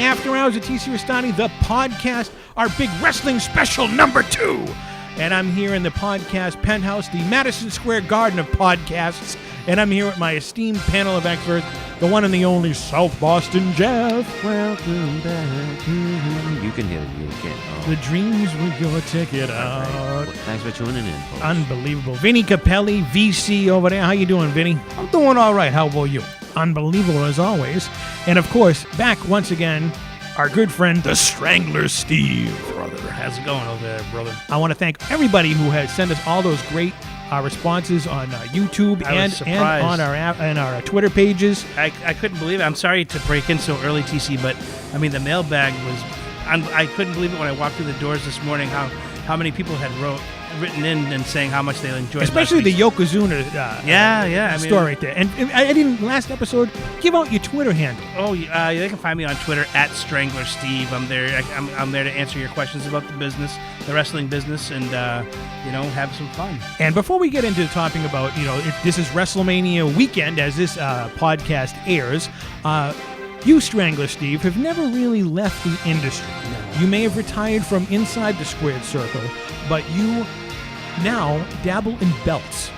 After Hours at TC Restani, the podcast, our big wrestling special number 2. And I'm here in the podcast penthouse, the Madison Square Garden of podcasts. And I'm here with my esteemed panel of experts, the one and the only South Boston Jeff. Welcome back. You can hear it. You can. The dreams with your ticket out. Well, thanks for tuning in, folks. Unbelievable. Vinny Capelli, VC over there. How you doing, Vinny? I'm doing all right. How about you? Unbelievable as always. And of course, back once again, our good friend, the Strangler Steve. Brother, how's it going over there, brother? I want to thank everybody who has sent us all those great responses on YouTube and on our app and our Twitter pages. I couldn't believe it. I'm sorry to break in so early, TC, but I mean the mailbag was. I couldn't believe it when I walked through the doors this morning. How many people had written in and saying how much they enjoyed, especially the Yokozuna store right there. And I didn't last episode give out your Twitter handle. Oh, they can find me on Twitter at Strangler Steve. I'm there. I'm there to answer your questions about the business, the wrestling business, and have some fun. And before we get into talking about if this is Wrestlemania weekend as this podcast airs, you, Strangler Steve, have never really left the industry. No. You may have retired from inside the squared circle, but you now dabble in belts.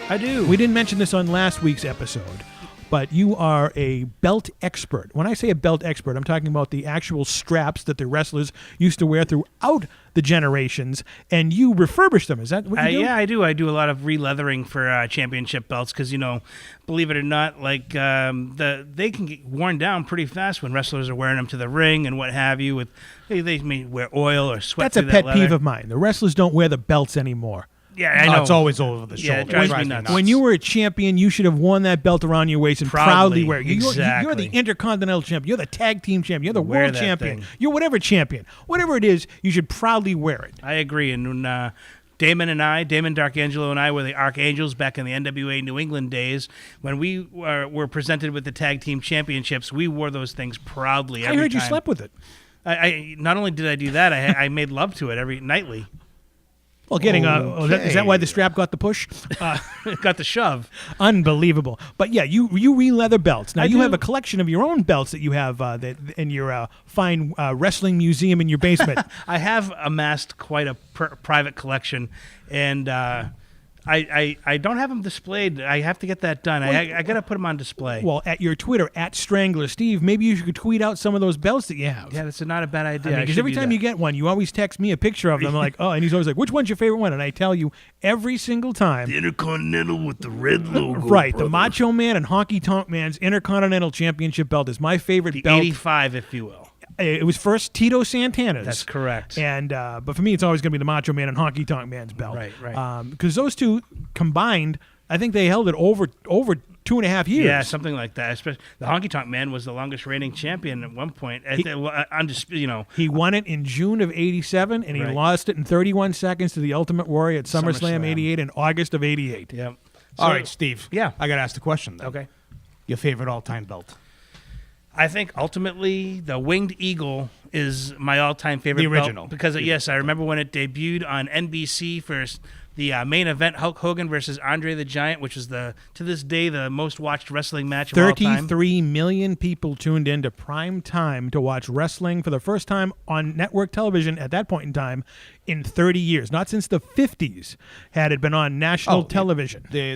I do. We didn't mention this on last week's episode, but you are a belt expert. When I say a belt expert, I'm talking about the actual straps that the wrestlers used to wear throughout the generations, and you refurbish them. Is that what you do? Yeah, I do. I do a lot of re-leathering for championship belts because, believe it or not, like they can get worn down pretty fast when wrestlers are wearing them to the ring and what have you. They may wear oil or sweat. That's a pet peeve of mine. The wrestlers don't wear the belts anymore. Yeah, I know. It's always over the shoulder. Yeah, it drives me nuts. When you were a champion, you should have worn that belt around your waist and proudly wear it. Exactly. You're the Intercontinental Champion. You're the Tag Team Champion. You're the World Champion. Thing. You're whatever champion. Whatever it is, you should proudly wear it. I agree. And when Damon Darkangelo and I were the Archangels back in the NWA New England days, when we were presented with the Tag Team Championships, we wore those things proudly every time. I heard you slept with it. I not only did I do that, I made love to it nightly. Well, is that why the strap got the push? Got the shove. Unbelievable. But yeah, you re-leather belts. Now, you have a collection of your own belts that you have in your fine wrestling museum in your basement. I have amassed quite a private collection, and I don't have them displayed. I have to get that done. I got to put them on display. Well, at your Twitter, at Strangler Steve, maybe you could tweet out some of those belts that you have. Yeah, that's not a bad idea. Because every time you get one, you always text me a picture of them. I'm like, oh, and he's always like, which one's your favorite one? And I tell you every single time. The Intercontinental with the red logo. Right. Brother. The Macho Man and Honky Tonk Man's Intercontinental Championship belt is my favorite the belt. 85, if you will. It was first Tito Santana's. That's correct. And but for me, it's always going to be the Macho Man and Honky Tonk Man's belt. Right. Because those two combined, I think they held it over 2.5 years. Yeah, something like that. Especially the Honky Tonk Man was the longest reigning champion at one point. He won it in June of '87, and he lost it in 31 seconds to the Ultimate Warrior at SummerSlam '88 in August of '88. Yep. All right, Steve. Yeah. I got to ask the question then. Okay. Your favorite all-time belt? I think ultimately the Winged Eagle is my all-time favorite the original. belt because, yes, I remember when it debuted on NBC for the main event, Hulk Hogan versus Andre the Giant, which is to this day the most watched wrestling match of all time. 33 million people tuned in to prime time to watch wrestling for the first time on network television at that point in time in 30 years. Not since the 50s had it been on national television. The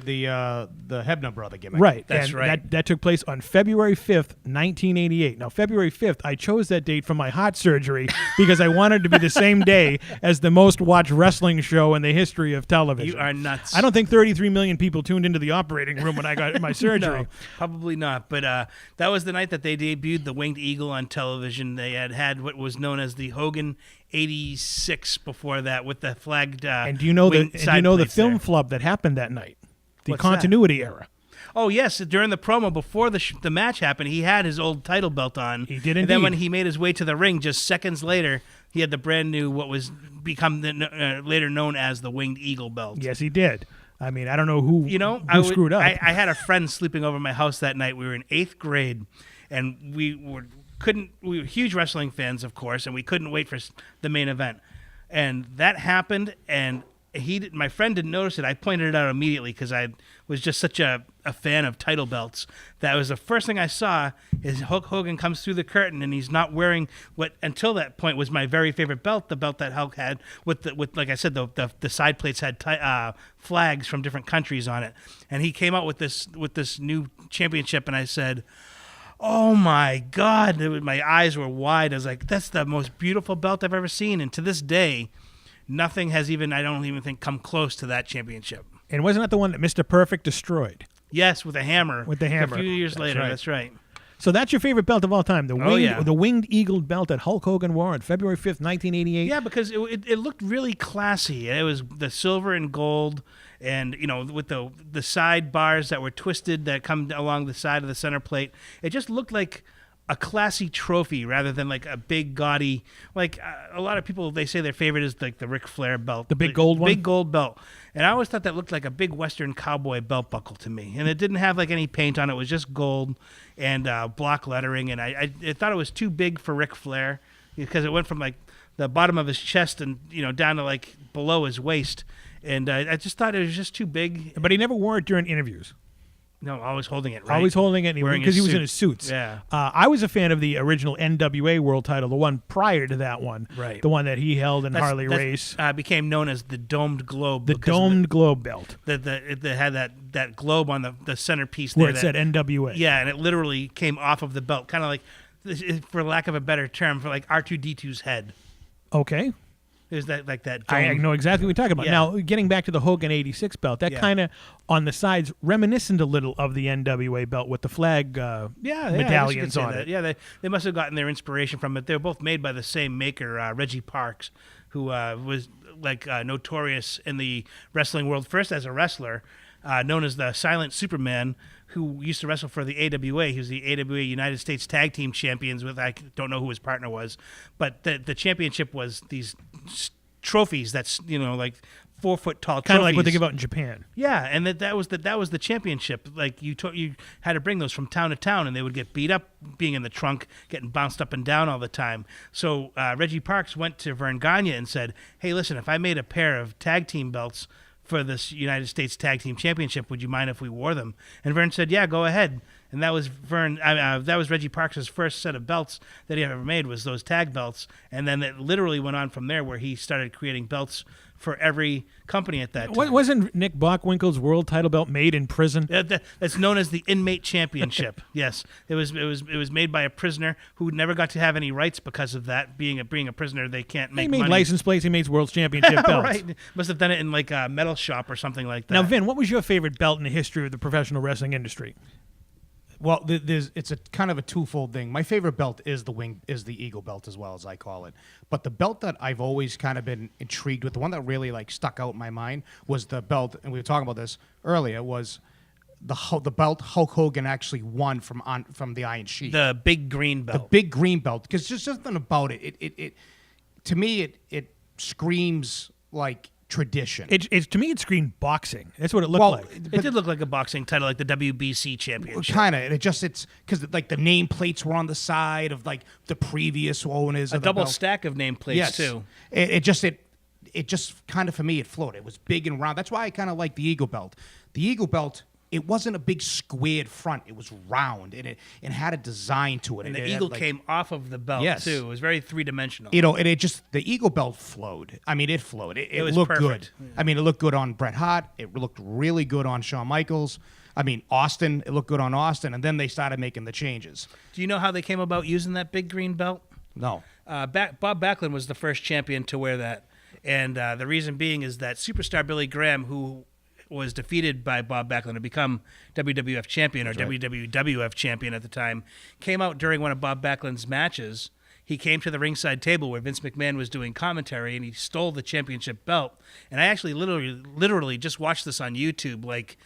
Hebner brother gimmick. Right. That's and right. That took place on February 5th, 1988. Now, February 5th, I chose that date for my heart surgery because I wanted to be the same day as the most watched wrestling show in the history of television. You are nuts. I don't think 33 million people tuned into the operating room when I got my surgery. No, probably not. But that was the night that they debuted the Winged Eagle on television. They had what was known as the Hogan 86 before that with the flagged and do you know the film flub that happened that night? The What's continuity error. Oh, yes. During the promo before the match happened, he had his old title belt on. He did indeed. And then when he made his way to the ring just seconds later, he had the brand new, what was become later known as the Winged Eagle belt. Yes, he did. I mean, I don't know who screwed up. I had a friend sleeping over my house that night. We were in 8th grade, and we were huge wrestling fans, of course, and we couldn't wait for the main event. And that happened, and my friend didn't notice it. I pointed it out immediately because I was just such a fan of title belts. That was the first thing I saw is Hulk Hogan comes through the curtain and he's not wearing what until that point was my very favorite belt, the belt that Hulk had with like I said, the side plates had flags from different countries on it. And he came out with this new championship, and I said, oh my God, my eyes were wide. I was like, that's the most beautiful belt I've ever seen. And to this day, nothing has I don't even think, come close to that championship. And wasn't that the one that Mr. Perfect destroyed? Yes, with a hammer. With the hammer. A few years later, right. That's right. So that's your favorite belt of all time, the winged eagle belt that Hulk Hogan wore on February 5th, 1988. Yeah, because it looked really classy. It was the silver and gold, and with the side bars that were twisted that come along the side of the center plate. It just looked like a classy trophy rather than like a big gaudy, like a lot of people, they say their favorite is like the Ric Flair belt, the big gold one. Big gold belt. And I always thought that looked like a big Western cowboy belt buckle to me. And it didn't have like any paint on it. It was just gold and block lettering. And I thought it was too big for Ric Flair because it went from like the bottom of his chest and down to like below his waist. And I just thought it was just too big. But he never wore it during interviews. No, always holding it, right? Always holding it because he was in his suits. Yeah. I was a fan of the original NWA world title, the one prior to that one. Right. The one that he held in Harley Race. Became known as the Domed Globe. The Domed Globe belt. It had that globe on the centerpiece where there. it said NWA. Yeah, and it literally came off of the belt, kind of like, for lack of a better term, for like R2-D2's head. Okay. There's that dome. I know exactly what you're talking about. Yeah. Now, getting back to the Hogan 86 belt, that kind of, on the sides, reminiscent a little of the NWA belt with the flag medallions on it. Yeah, they must have gotten their inspiration from it. They were both made by the same maker, Reggie Parks, who was like notorious in the wrestling world, first as a wrestler, known as the Silent Superman, who used to wrestle for the AWA. He was the AWA United States Tag Team Champions with, I don't know who his partner was, but the championship was these trophies that's, like 4 foot tall trophies. Kind of like what they give out in Japan. Yeah, and that was the championship. Like you had to bring those from town to town, and they would get beat up being in the trunk, getting bounced up and down all the time. So Reggie Parks went to Vern Gagne and said, hey, listen, if I made a pair of tag team belts for this United States Tag Team Championship, would you mind if we wore them? And Vern said, yeah, go ahead. And that was that was Reggie Parks' first set of belts that he ever made, was those tag belts. And then it literally went on from there, where he started creating belts for every company at that time. Wasn't Nick Bockwinkel's world title belt made in prison? That's known as the Inmate Championship. Yes, it was made by a prisoner who never got to have any rights because of that. Being a prisoner, they can't make money. He made license plates. He made world championship belts. Right, must have done it in like a metal shop or something like that. Now, Vin, what was your favorite belt in the history of the professional wrestling industry? Well, it's a kind of a twofold thing. My favorite belt is the Eagle belt, as well as I call it. But the belt that I've always kind of been intrigued with, the one that really like stuck out in my mind, was the belt, and we were talking about this earlier, was the belt Hulk Hogan actually won from the Iron Sheik. The big green belt. The big green belt, because there's something about it. It to me it screams like tradition. To me, it screamed boxing. That's what it looked like. It did look like a boxing title, like the WBC championship. Kind of. It's because like the nameplates were on the side of like the previous owners. A of the double belt. stack of nameplates too. It just kind of, for me, it floated. It was big and round. That's why I kind of like the Eagle belt. The Eagle belt, it wasn't a big squared front. It was round, and it had a design to it. And the it eagle had, came off of the belt too. It was very three-dimensional. And it just, the Eagle belt flowed. I mean, it flowed. It was looked perfect. good. I mean, it looked good on Bret Hart. It looked really good on Shawn Michaels. I mean, Austin, it looked good on Austin, and then they started making the changes. Do you know how they came about using that big green belt? No. Bob Backlund was the first champion to wear that. And the reason being is that superstar Billy Graham, who was defeated by Bob Backlund to become WWF champion, or WWF champion at the time, came out during one of Bob Backlund's matches. He came to the ringside table where Vince McMahon was doing commentary, and he stole the championship belt. And I actually literally just watched this on YouTube like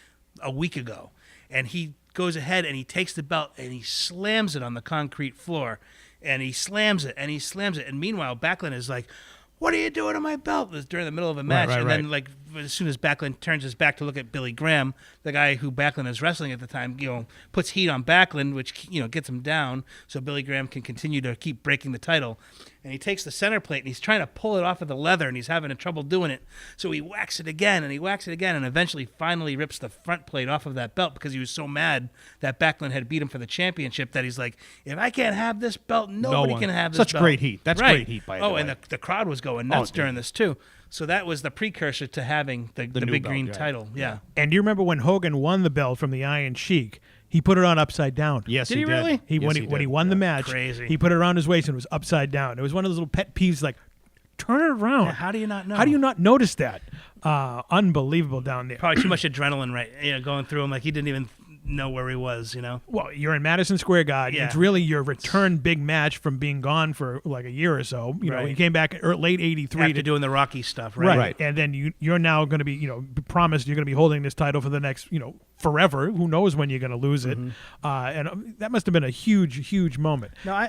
a week ago. And he goes ahead and he takes the belt and he slams it on the concrete floor. And he slams it and he slams it. And meanwhile, Backlund is like, what are you doing to my belt? This during the middle of a match. Right. Then, like, as soon as Backlund turns his back to look at Billy Graham, the guy who Backlund is wrestling at the time, puts heat on Backlund, which, gets him down so Billy Graham can continue to keep breaking the title. and he takes the center plate and he's trying to pull it off of the leather and he's having trouble doing it. So he whacks it again and he whacks it again and eventually finally rips the front plate off of that belt because he was so mad that Backlund had beat him for the championship that he's like, if I can't have this belt, nobody can have this belt. Such great heat. That's right. great heat, by the way. And the crowd was going nuts during this too. So that was the precursor to having the new big belt, green right. title. Yeah. And do you remember when Hogan won the belt from the Iron Sheik? He put it on upside down. Yes, Did he really? When he won the match, Crazy. he put it around his waist and it was upside down. It was one of those little pet peeves, like, turn it around. Yeah, how do you not know? How do you not notice that? Unbelievable down there. Probably too much adrenaline, right? Going through him like he didn't even know where he was. Well, you're in Madison Square Garden. Yeah. It's really your return big match from being gone for like a year or so. You know, Right. you came back late '83 After to doing the Rocky stuff, right? right. And then you're now going to be, promised you're going to be holding this title for the next, forever. Who knows when you're going to lose it? And that must have been a huge, huge moment. No, I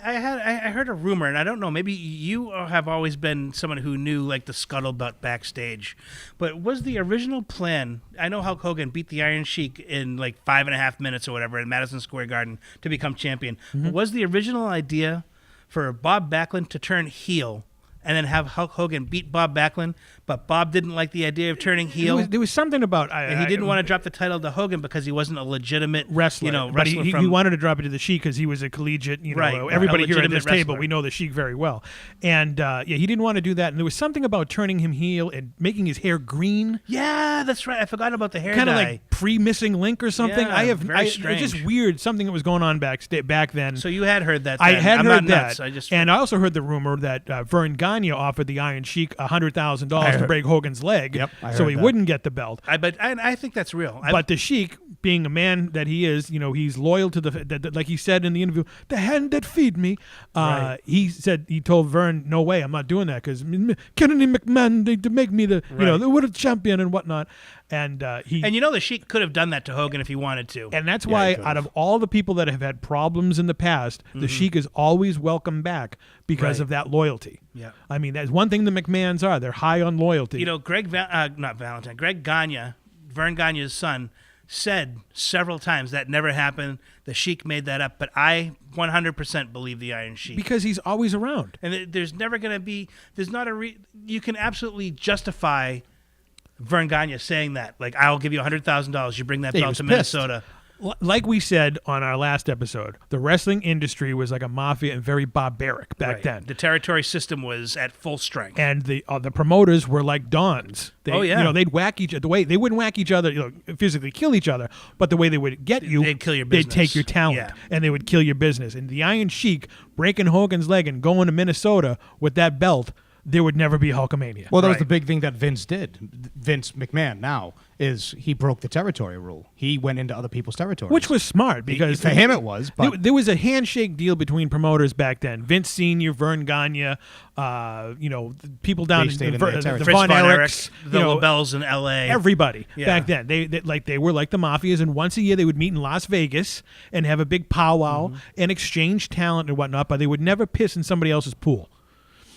heard a rumor, and I don't know. Maybe you have always been someone who knew like the scuttlebutt backstage, but was the original plan? I know Hulk Hogan beat the Iron Sheik in like 5.5 minutes or whatever in Madison Square Garden to become champion. Was the original idea for Bob Backlund to turn heel and then have Hulk Hogan beat Bob Backlund, but Bob didn't like the idea of turning heel? There was something about... and he didn't want to drop the title to Hogan because he wasn't a legitimate wrestler. But wrestler he from... wanted to drop it to the Sheik because he was a collegiate, Right, everybody a here at this legitimate table, wrestler. we know the Sheik very well. And he didn't want to do that. And there was something about turning him heel and making his hair green. Yeah, that's right. I forgot about the hair Kind of dye. like pre-missing link or something. Yeah, very It's just strange. weird. Something that was going on back then. So you had heard that. I then. had I'm heard not that, nuts. and I also heard the rumor that Vern Gagne offered the Iron Sheik $100,000 to break Hogan's leg, Yep, I so heard he that. wouldn't get the belt. I think that's real. But the Sheik, being a man that he is, he's loyal to like he said in the interview, the hand that feed me. Right. He told Vern, no way, I'm not doing that because Kennedy McMahon to make me the the world champion and whatnot. And the Sheik could have done that to Hogan if he wanted to. and that's why, he out of all the people that have had problems in the past, the Sheik is always welcome back because Right. of that loyalty. Yeah. I mean, that's one thing the McMahons are. They're high on loyalty. Greg Gagne, Vern Gagne's son, said several times that never happened. The Sheik made that up, but I 100% believe the Iron Sheik. because he's always around. And there's never going to be, you can absolutely justify Vern Gagne saying that. Like, I'll give you $100,000. You bring that Yeah, he belt was to pissed. Minnesota. Like we said on our last episode, the wrestling industry was like a mafia and very barbaric back Right. then. The territory system was at full strength. And the promoters were like dons. Oh, yeah. They'd whack each other. The way they wouldn't whack each other, physically kill each other, but the way they would get you, They'd kill your They'd business. take your talent, Yeah. and they would kill your business. And the Iron Sheik breaking Hogan's leg and going to Minnesota with that belt, there would never be Hulkamania. Well, that was Right. the big thing that Vince did. Vince McMahon now is he broke the territory rule. He went into other people's territories. Which was smart because for him it was, but there was a handshake deal between promoters back then. Vince Senior, Vern Gagne, people down They stayed in in the, their the territory. Fritz Von Von Erich, Erichs, the LaBelles in L.A. everybody Yeah. back then. They were like the mafias, and once a year they would meet in Las Vegas and have a big powwow and exchange talent and whatnot. But they would never piss in somebody else's pool.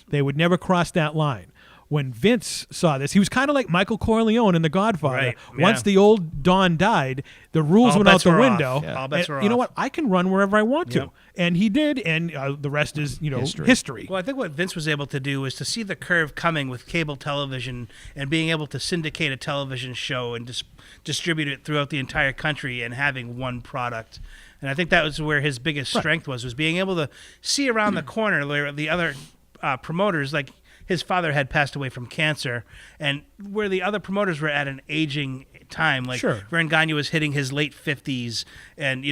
They would never cross that line. When Vince saw this, he was kind of like Michael Corleone in The Godfather. Right, Once yeah. the old Don died, the rules All went out bets the were window. off. Yeah. All bets And were you know off. what? I can run wherever I want to. Yep. And he did, and the rest is, history. Well, I think what Vince was able to do was to see the curve coming with cable television and being able to syndicate a television show and distribute it throughout the entire country and having one product. And I think that was where his biggest strength was being able to see around the corner where the other promoters, like his father had passed away from cancer, and where the other promoters were at an aging time, like Sure. Vern Gagne was hitting his late 50s, and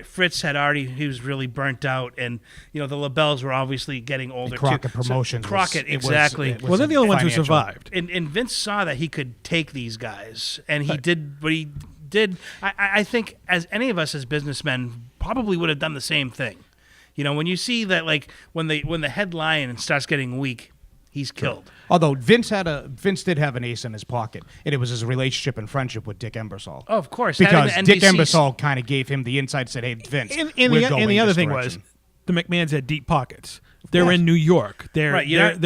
Fritz he was really burnt out, and the LaBelles were obviously getting older Crockett too. Promotions was- Crockett, it was- exactly. it was Well, they're the only ones who financial. survived. And Vince saw that he could take these guys, and he did what he did. I think as any of us as businessmen probably would have done the same thing. When you see that, like when the head lion starts getting weak, he's killed. although Vince did have an ace in his pocket, and it was his relationship and friendship with Dick Ebersol. Oh, of course, Because having Dick the NBC Ebersol kind of gave him the insight, said, "Hey, Vince, And we're the going other this thing direction." was, the McMahons had deep pockets. They're in New York. They're Right, they're in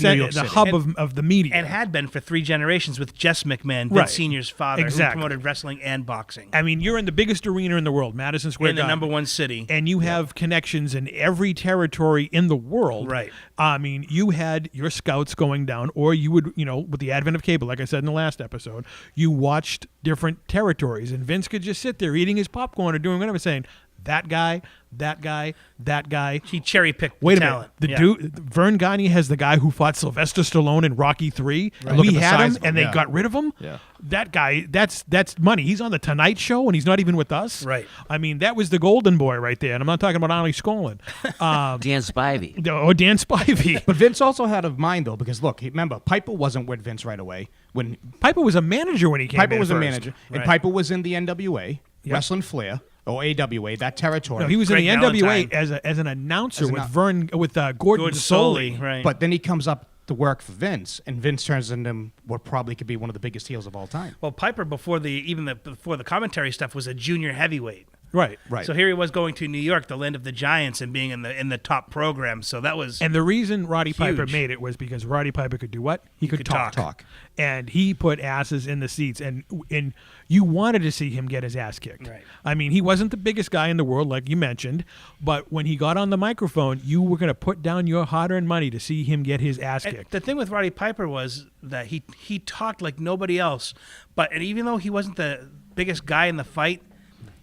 New York the City. hub of the media. and had been for 3 generations with Jess McMahon, Vince Right. Senior's father, Exactly. who promoted wrestling and boxing I mean, you're in the biggest arena in the world, Madison Square in the Garden. #1 city. And you have connections in every territory in the world. Right. I mean, you had your scouts going down, or you would, with the advent of cable, like I said in the last episode, you watched different territories, and Vince could just sit there eating his popcorn or doing whatever, saying, that guy, that guy, that guy. He cherry picked Wait a talent. minute. The dude, Vern Gagne has the guy who fought Sylvester Stallone in Rocky 3. Right. Look We at the had size him, of him, and they yeah. got rid of him. Yeah. That guy, that's money. He's on the Tonight Show, and he's not even with us. Right. I mean, that was the golden boy right there, and I'm not talking about Ollie Skolin. Dan Spivey. Or Dan Spivey. But Vince also had a mind though, because look, remember Piper wasn't with Vince right away. When Piper was a manager when he came Piper in was a first. manager, and Right. Piper was in the NWA, Wrestling Flair or AWA, that territory. No, he was Greg in the NWA Valentine. as an announcer As an with Gordon Gordon Soley. Soley, right? But then he comes up to work for Vince, and Vince turns into him what probably could be one of the biggest heels of all time. Well, Piper before the commentary stuff was a junior heavyweight. Right. Right. So here he was going to New York, the land of the Giants, and being in the top program. So that was And the reason Roddy Piper Huge. made it was because Roddy Piper could do what? He could talk. talk. And he put asses in the seats, and you wanted to see him get his ass kicked. Right. I mean, he wasn't the biggest guy in the world, like you mentioned, but when he got on the microphone, you were going to put down your hard-earned money to see him get his ass And kicked. the thing with Roddy Piper was that he talked like nobody else. And even though he wasn't the biggest guy in the fight,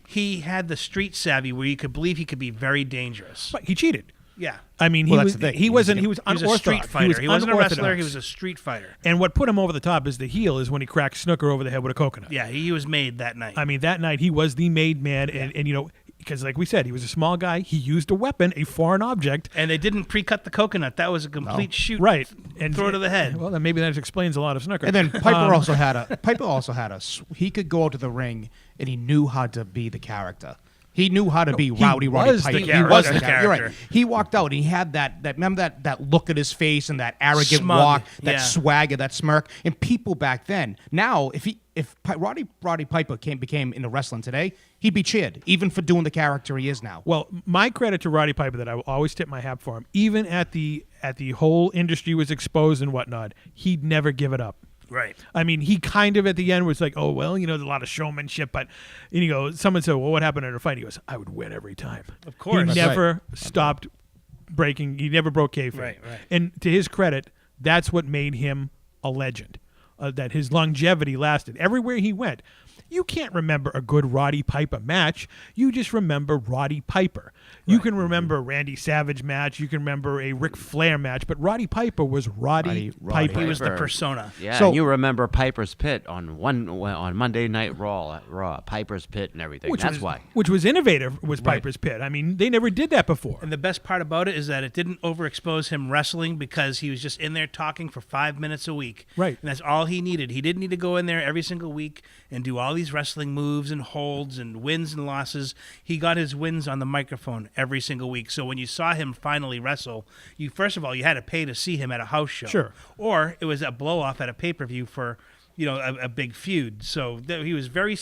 he had the street savvy where you could believe he could be very dangerous. But he cheated. Yeah. I mean, Well, he that's was the thing. he wasn't he was He was a unorthodox. street fighter. He wasn't a wrestler. He unorthodox. was a street fighter. And what put him over the top is the heel is when he cracked Snooker over the head with a coconut. Yeah, he was made that night. I mean, that night he was the made man, and because like we said, he was a small guy. He used a weapon, a foreign object. And they didn't pre-cut the coconut. That was a complete shoot. Right. And throw to the head. Well, then maybe that explains a lot of Snooker. And then Piper also had a. He could go to the ring, and he knew how to be the character. He knew how to be Roddy was Piper. the He character. was He the was the character. You're right. character. He walked out, and he had that remember that look at his face and that arrogant Smug, walk, that yeah. swagger, that smirk. And people back then, now, if Roddy Piper became into wrestling today, he'd be cheered, even for doing the character he is now. well, my credit to Roddy Piper that I will always tip my hat for him, even at the whole industry was exposed and whatnot, he'd never give it up. Right. I mean, he kind of at the end was like, oh, well, there's a lot of showmanship, but, someone said, well, what happened in a fight? He goes, I would win every time. Of course. He That's never stopped breaking. He never broke kayfabe. Right. And to his credit, that's what made him a legend, that his longevity lasted. Everywhere he went, you can't remember a good Roddy Piper match. You just remember Roddy Piper. You can remember a Randy Savage match. You can remember a Ric Flair match. But Roddy Piper was Roddy Piper. He was the Piper. persona. Yeah, So- and you remember Piper's Pit on Monday Night Raw, Piper's Pit and everything. That's why. Which was innovative, was Piper's Pit. I mean, they never did that before. And the best part about it is that it didn't overexpose him wrestling because he was just in there talking for 5 minutes a week. Right. And that's all he needed. He didn't need to go in there every single week and do all these wrestling moves and holds and wins and losses. He got his wins on the microphone every single week. So when you saw him finally wrestle, you had to pay to see him at a house show. Sure. Or it was a blow-off at a pay-per-view for a big feud. So he was very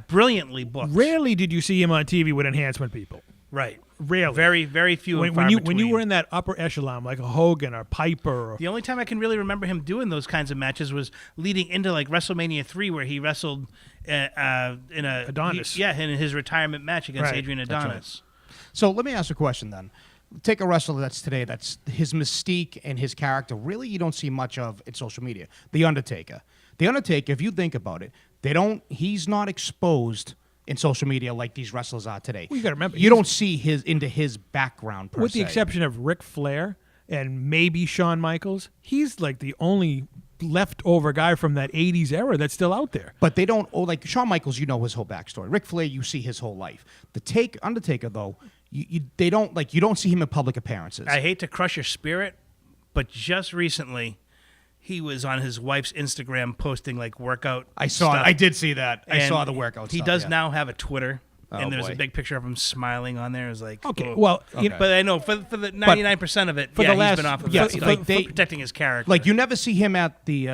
brilliantly booked. Rarely did you see him on TV with enhancement people. Right. Rarely. Very, very few and far when you between. were in that upper echelon, like a Hogan or Piper, or The only time I can really remember him doing those kinds of matches was leading into like WrestleMania 3, where he wrestled in a Adonis. in his retirement match against Right. Adrian That's Adonis. So let me ask a question then. Take a wrestler that's today, that's his mystique and his character, really you don't see much of in social media. The Undertaker. The Undertaker, if you think about it, he's not exposed in social media like these wrestlers are today. Well, you gotta remember, you don't see his background per with the se. exception of Ric Flair and maybe Shawn Michaels, he's like the only leftover guy from that 80s era that's still out there. But they don't. Oh, like Shawn Michaels, you know his whole backstory. Ric Flair, you see his whole life. The Undertaker, though, you don't see him in public appearances. I hate to crush your spirit, but just recently, he was on his wife's Instagram posting like workout. I saw stuff. it. I did see that. I And saw the workout. He stuff, does yeah. now have a Twitter. Oh, And there's boy. a big picture of him smiling on there. It's like, Okay, oh. well, But I know for the 99% of it, for the last- he's been off of yeah, that stuff. like they- for protecting his character. Like you never see him at the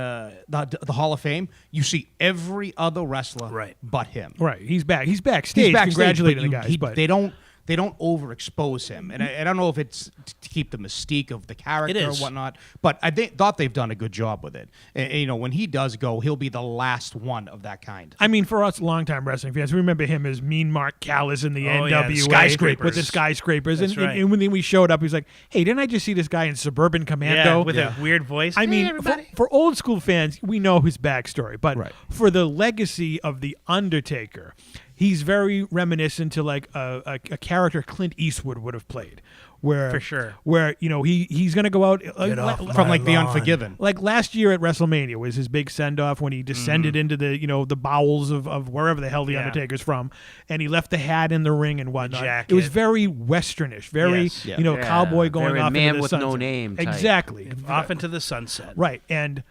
Hall of Fame. You see every other wrestler, Right. but him. right, he's back. He's backstage, He's backstage, congratulating but the guys. But they don't. they don't overexpose him, and I don't know if it's to keep the mystique of the character or is. whatnot, but thought they've done a good job with it. And, when he does go, he'll be the last one of that kind. I mean, for us longtime wrestling fans, we remember him as Mean Mark Callis in the NWA yeah, the skyscrapers. with the skyscrapers. That's right. And when we showed up, he was like, "Hey, didn't I just see this guy in Suburban Commando?" with a weird voice. I Hey, mean, everybody. for old school fans, we know his backstory, but Right. for the legacy of the Undertaker, he's very reminiscent to like a character Clint Eastwood would have played, where For sure. where he's gonna go out From like The Unforgiven. like last year at WrestleMania was his big send off when he descended into the the bowels of wherever the hell the Yeah. Undertaker's from, and he left the hat in the ring and whatnot. jacket. It was very westernish, very Yes. Yeah. Yeah, cowboy going very off man into the with no sunset. name type. Exactly. Off into the sunset. Right. And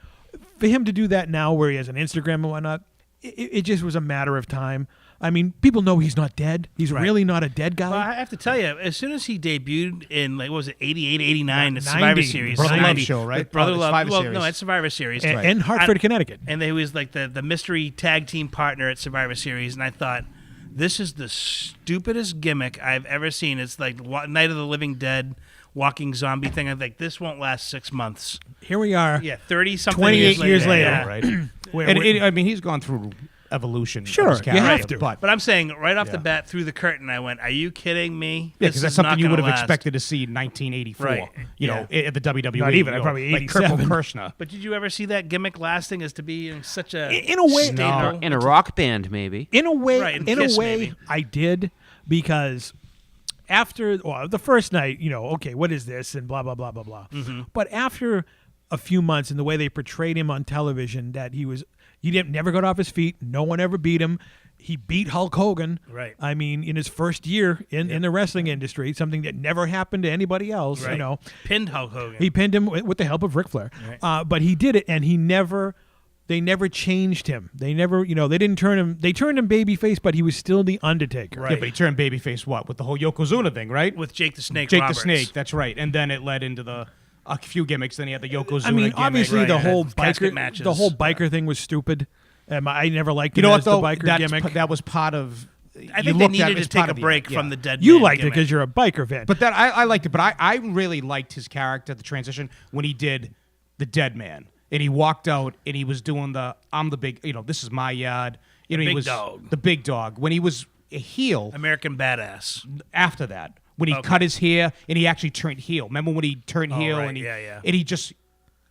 for him to do that now where he has an Instagram and whatnot, it just was a matter of time. I mean, people know he's not dead. He's Right. really not a dead guy. Well, I have to tell you, as soon as he debuted in, like, what was it, 88, 89, the 90, Survivor Series. Brother Love 90, show, right? with Brother Oh, the Love. Survivor Well, Series. no, it's Survivor Series. in Hartford, Connecticut. And he was like the mystery tag team partner at Survivor Series, and I thought, this is the stupidest gimmick I've ever seen. It's like Night of the Living Dead, walking zombie thing. I'm like, this won't last 6 months. Here we are. Yeah, 30-something 28 years years later. Yeah. Right. Where- And where- I mean, he's gone through evolution. of Sure, his you character, have to. But But I'm saying, right off the Yeah. bat, through the curtain, I went, are you kidding me? yeah, This because that's is not something you would gonna have last. expected to see in 1984. Right. You know, at the WWE. Not even, you know, probably like Cripple 87. Kirshner. But did you ever see that gimmick lasting as to be such a in a way, staple? In a rock band, maybe. in a way, Right, and in a Kiss, way, maybe. I did because after the first night, okay, what is this and blah blah blah blah blah. Mm-hmm. But after a few months and the way they portrayed him on television, that he never got off his feet. No one ever beat him. He beat Hulk Hogan. Right. I mean, in his first year in the wrestling industry, something that never happened to anybody else. Right. You know, Pinned Hulk Hogan. he pinned him with the help of Ric Flair. Right. But he did it, and they never changed him. They never, they didn't turn him. They turned him babyface, but he was still the Undertaker. Right. Yeah, but he turned babyface with the whole Yokozuna thing, right? with Jake the Snake Jake Roberts. the Snake, that's right. And then it led into a few gimmicks. Then he had the Yokozuna I mean, gimmick. obviously right, the and whole casket biker matches. the whole biker thing was stupid. I never liked it You know as what, though? the biker That's gimmick. that was part of... I think they needed to take a break from the dead You man liked it gimmick. because you're a biker fan. But I liked it. But I really liked his character, the transition, when he did the Dead Man. And he walked out and he was doing I'm the big, this is my yard. He big was dog. the big dog. When he was a heel American Badass. after that, when he Okay. cut his hair and he actually turned heel. Remember when he turned heel right. and Yeah. and he just,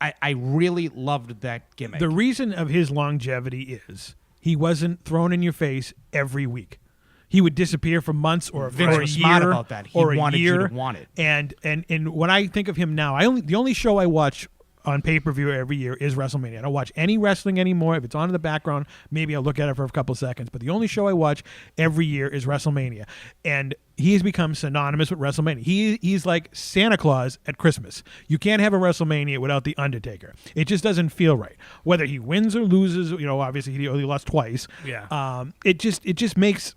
I really loved that gimmick. the reason of his longevity is he wasn't thrown in your face every week. He would disappear for months or Vince a was year smart about that. He or a wanted you year. to want it. And when I think of him now, the only show I watch on pay-per-view every year is WrestleMania. I don't watch any wrestling anymore. If it's on in the background, maybe I'll look at it for a couple seconds. But the only show I watch every year is WrestleMania. And he has become synonymous with WrestleMania. He's like Santa Claus at Christmas. You can't have a WrestleMania without The Undertaker. It just doesn't feel right. Whether he wins or loses, obviously he only lost twice. Yeah. It just makes,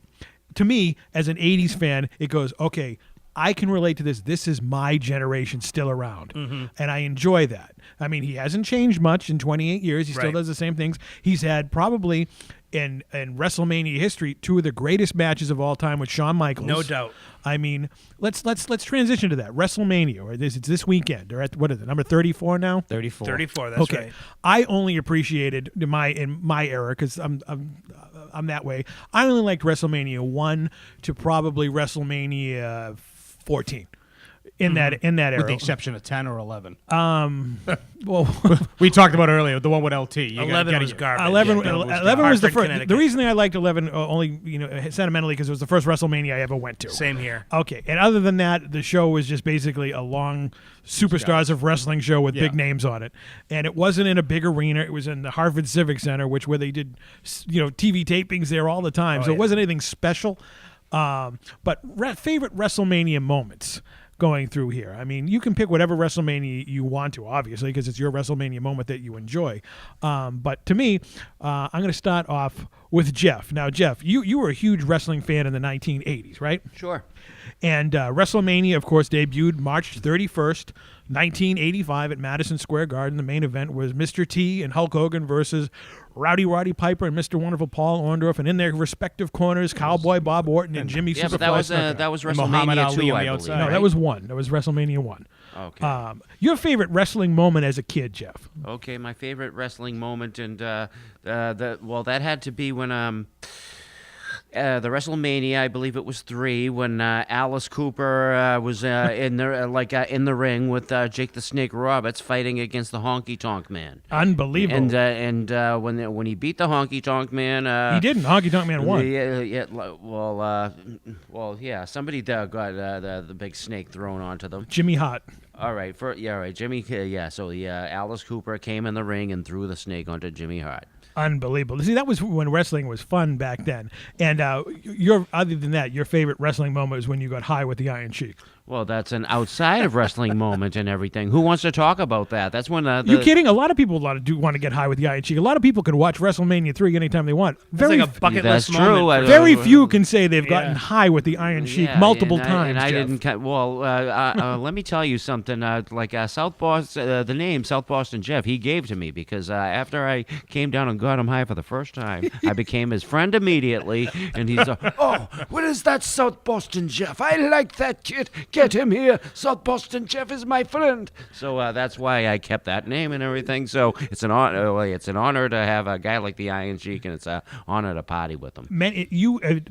to me, as an 80s fan, it goes, okay, I can relate to this. This is my generation still around. And I enjoy that. I mean, he hasn't changed much in 28 years. He still Right. does the same things. He's had probably in WrestleMania history 2 of the greatest matches of all time with Shawn Michaels. No doubt. I mean, let's transition to that. WrestleMania, or it's this weekend. They're at, what is it, number 34 now? 34. 34, that's Okay. right. I only appreciated in my era because I'm that way. I only liked WrestleMania 1 to probably WrestleMania 14. In that era, With the exception of 10 or 11. well, We talked about earlier, the one with LT. You 11 was garbage. 11 Yeah, 11 was the Hartford, first. Connecticut. The reason I liked 11 only sentimentally because it was the first WrestleMania I ever went to. Same here. Okay, and other than that, the show was just basically a long superstars of wrestling show with big Yeah. names on it, and it wasn't in a big arena. It was in the Harvard Civic Center, where they did TV tapings there all the time. So it yeah. wasn't anything special. But favorite WrestleMania moments going through here. I mean, you can pick whatever WrestleMania you want to, obviously, because it's your WrestleMania moment that you enjoy. But to me, I'm going to start off with Jeff. Now, Jeff, you were a huge wrestling fan in the 1980s, right? Sure. And WrestleMania, of course, debuted March 31st, 1985 at Madison Square Garden. The main event was Mr. T and Hulk Hogan versus Rowdy Roddy Piper and Mr. Wonderful Paul Orndorff, and in their respective corners, Cowboy Bob Orton and Jimmy Yeah, but Superfly that was And Muhammad WrestleMania Ali 2, on the I believe. outside. No, right? that was one. That was WrestleMania 1. Okay. Your favorite wrestling moment as a kid, Jeff? Okay, my favorite wrestling moment, and that had to be when the WrestleMania, I believe it was 3, when Alice Cooper was in the ring with Jake the Snake Roberts fighting against the Honky Tonk Man. Unbelievable. And when he beat the Honky Tonk Man, He didn't. Honky Tonk Man won. Somebody got the big snake thrown onto them. Jimmy Hart. All right, Jimmy. So Alice Cooper came in the ring and threw the snake onto Jimmy Hart. Unbelievable. See, that was when wrestling was fun back then. And other than that, your favorite wrestling moment is when you got high with the Iron Sheik. Well, that's an outside of wrestling moment and everything. Who wants to talk about that? That's when You kidding? A lot of people do want to get high with the Iron Sheik. A lot of people can watch WrestleMania 3 anytime they want. It's like a bucket That's list true. moment. Very few can say they've gotten high with the Iron Sheik multiple times. And I Jeff. didn't. Let me tell you something. South Boston, the name South Boston Jeff, he gave to me because after I came down and got him high for the first time, I became his friend immediately. And he's what is that South Boston Jeff? I like that kid. Get him here. South Boston Jeff is my friend. So that's why I kept that name and everything. So it's an honor. It's an honor to have a guy like the Iron Sheik, and it's an honor to party with him.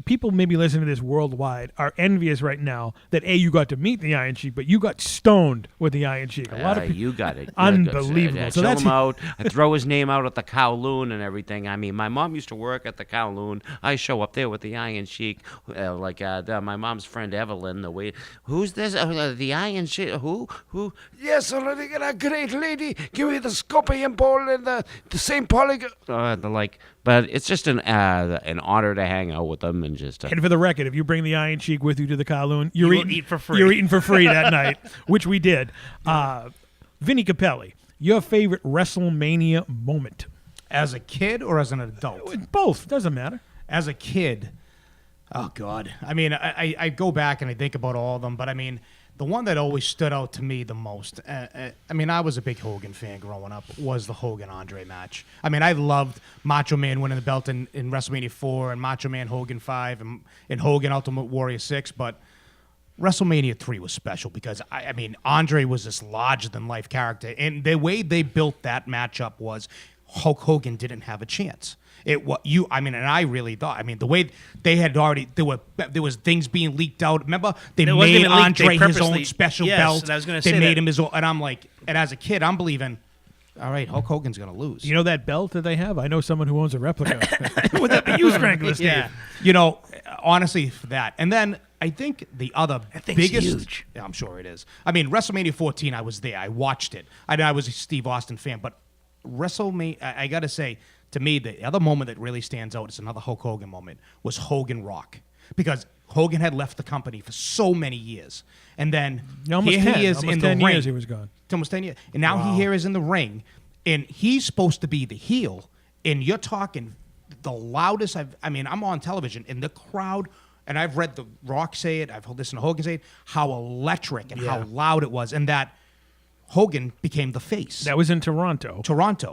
People maybe listening to this worldwide are envious right now that you got to meet the Iron Sheik, but you got stoned with the Iron Sheik. A lot of people, you got it. Unbelievable. I So chill that's him out. I throw his name out at the Kowloon and everything. I mean, my mom used to work at the Kowloon. I show up there with the Iron Sheik, my mom's friend Evelyn. Who's this? The Iron Sheik. Who? Yes, a great lady. Give me the scorpion ball and the St. Pauli. But it's just an honor to hang out with them and just. And for the record, if you bring the Iron Sheik with you to the Kowloon, you're eat for free. You're eating for free that night, which we did. Vinny Capelli, your favorite WrestleMania moment? As a kid or as an adult? Both. Doesn't matter. As a kid, oh God. I mean, I go back and I think about all of them, but I mean, the one that always stood out to me the most, I was a big Hogan fan growing up, was the Hogan-Andre match. I mean, I loved Macho Man winning the belt in WrestleMania 4 and Macho Man Hogan 5 and Hogan Ultimate Warrior 6, but WrestleMania 3 was special because, Andre was this larger-than-life character, and the way they built that matchup was Hulk Hogan didn't have a chance. And I really thought. I mean, the way they had already there was things being leaked out. Remember, they made Andre his own special belt. And I was going to say they made him his own, and I'm like, and as a kid, I'm believing, all right, Hulk Hogan's going to lose. You know that belt that they have? I know someone who owns a replica. Would that be you, Strangler Steve? Yeah. Honestly, for that, and then I think the other biggest, huge. Yeah, I'm sure it is. I mean, WrestleMania 14, I was there. I watched it. I was a Steve Austin fan, but WrestleMania, I got to say, to me, the other moment that really stands out, it's another Hulk Hogan moment, was Hogan Rock. Because Hogan had left the company for so many years. And then almost here 10, he is almost in 10 the ring. years he was gone. It's almost 10 years. And now he here is in the ring. And he's supposed to be the heel. And you're talking the loudest I'm on television. And the crowd, and I've read The Rock say it, I've listened to Hogan say it, how electric and how loud it was. And that Hogan became the face. That was in Toronto.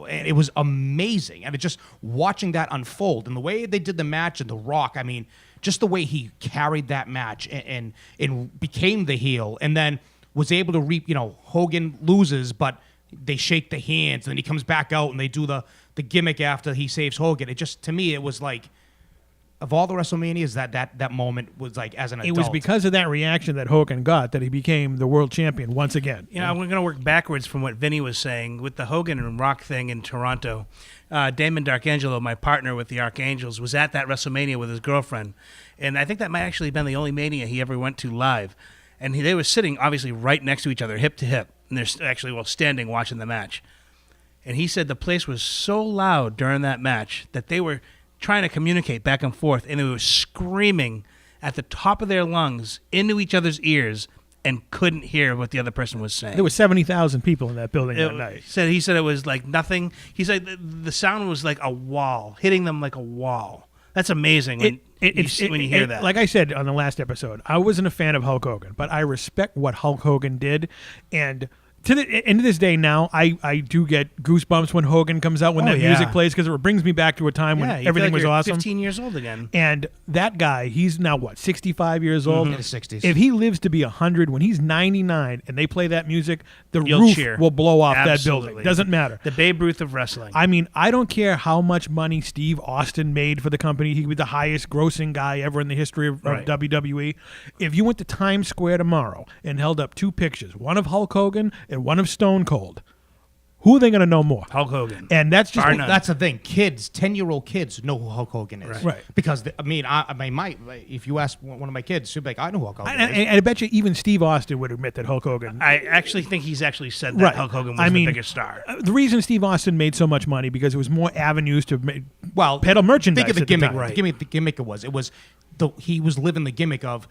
And it was amazing. And just watching that unfold and the way they did the match and The Rock, just the way he carried that match and became the heel and then was able to reap, Hogan loses, but they shake the hands and then he comes back out and they do the gimmick after he saves Hogan. It just, to me, it was like, of all the WrestleManias, that moment was like as an adult. It was because of that reaction that Hogan got that he became the world champion once again. We're going to work backwards from what Vinny was saying with the Hogan and Rock thing in Toronto. Damon Darkangelo, my partner with the Archangels, was at that WrestleMania with his girlfriend, and I think that might actually have been the only Mania he ever went to live. And they were sitting obviously right next to each other, hip to hip, and they're actually standing watching the match. And he said the place was so loud during that match that they were trying to communicate back and forth, and they were screaming at the top of their lungs into each other's ears and couldn't hear what the other person was saying. There were 70,000 people in that building that night. He said it was like nothing. He said the sound was like a wall, hitting them like a wall. That's amazing when you hear that. Like I said on the last episode, I wasn't a fan of Hulk Hogan, but I respect what Hulk Hogan did, and to the end of this day now, I do get goosebumps when Hogan comes out, when that music plays, because it brings me back to a time when you everything feel like was you're awesome. 15 years old again. And that guy, he's now what, 65 years old? In his 60s. If he lives to be 100, when he's 99 and they play that music, the You'll roof cheer. will blow off that Absolutely. building. Doesn't matter. The Babe Ruth of wrestling. I mean, I don't care how much money Steve Austin made for the company. He was the highest grossing guy ever in the history of Right. WWE. If you went to Times Square tomorrow and held up two pictures, one of Hulk Hogan and one of Stone Cold, who are they going to know more? Hulk Hogan. And that's just Bar none. That's the thing. Kids, 10-year-old kids know who Hulk Hogan is. Right. Because, if you ask one of my kids, she'll be like, I know who Hulk Hogan and is. I bet you even Steve Austin would admit that Hulk Hogan. I actually think he's actually said that Right. Hulk Hogan was I mean, the biggest star. The reason Steve Austin made so much money because it was more avenues to Well, peddle merchandise. Think of the at the gimmick. time. Right. The gimmick it was he was living the gimmick of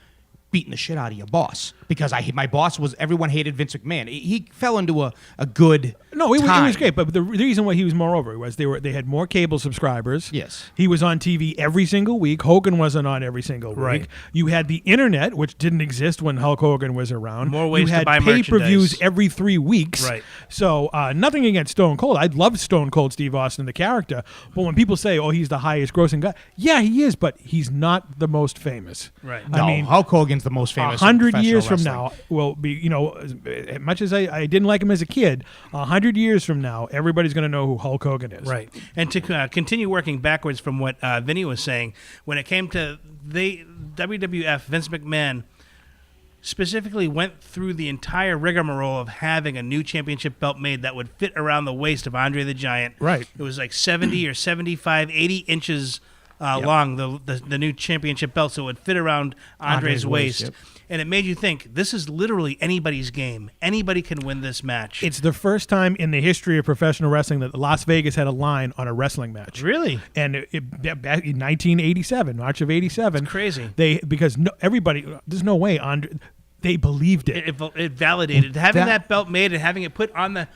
beating the shit out of your boss because my boss was everyone hated Vince McMahon. He fell into a good No, it time. was great, but the reason why he was more over was they had more cable subscribers. Yes. He was on TV every single week. Hogan wasn't on every single week. Right. You had the internet, which didn't exist when Hulk Hogan was around. More ways you to had buy pay-per-views merchandise. every 3 weeks. Right. So nothing against Stone Cold. I love Stone Cold Steve Austin, the character. But when people say, "Oh, he's the highest grossing guy," yeah, he is, but he's not the most famous. Right. No, I mean, Hulk Hogan's the most famous. 100 professional years from wrestling. now will be, as much as I didn't like him as a kid, 100 years from now, everybody's going to know who Hulk Hogan is. Right. And to continue working backwards from what Vinny was saying, when it came to WWF, Vince McMahon specifically went through the entire rigmarole of having a new championship belt made that would fit around the waist of Andre the Giant. Right. It was like 70 or 75, 80 inches long, the new championship belt, so it would fit around Andre's waist. yep. And it made you think, this is literally anybody's game. Anybody can win this match. It's the first time in the history of professional wrestling that Las Vegas had a line on a wrestling match. Really? And back in 1987, March of 87. It's crazy. Because everybody, there's no way, they believed it. It validated having That- that belt made and having it put on the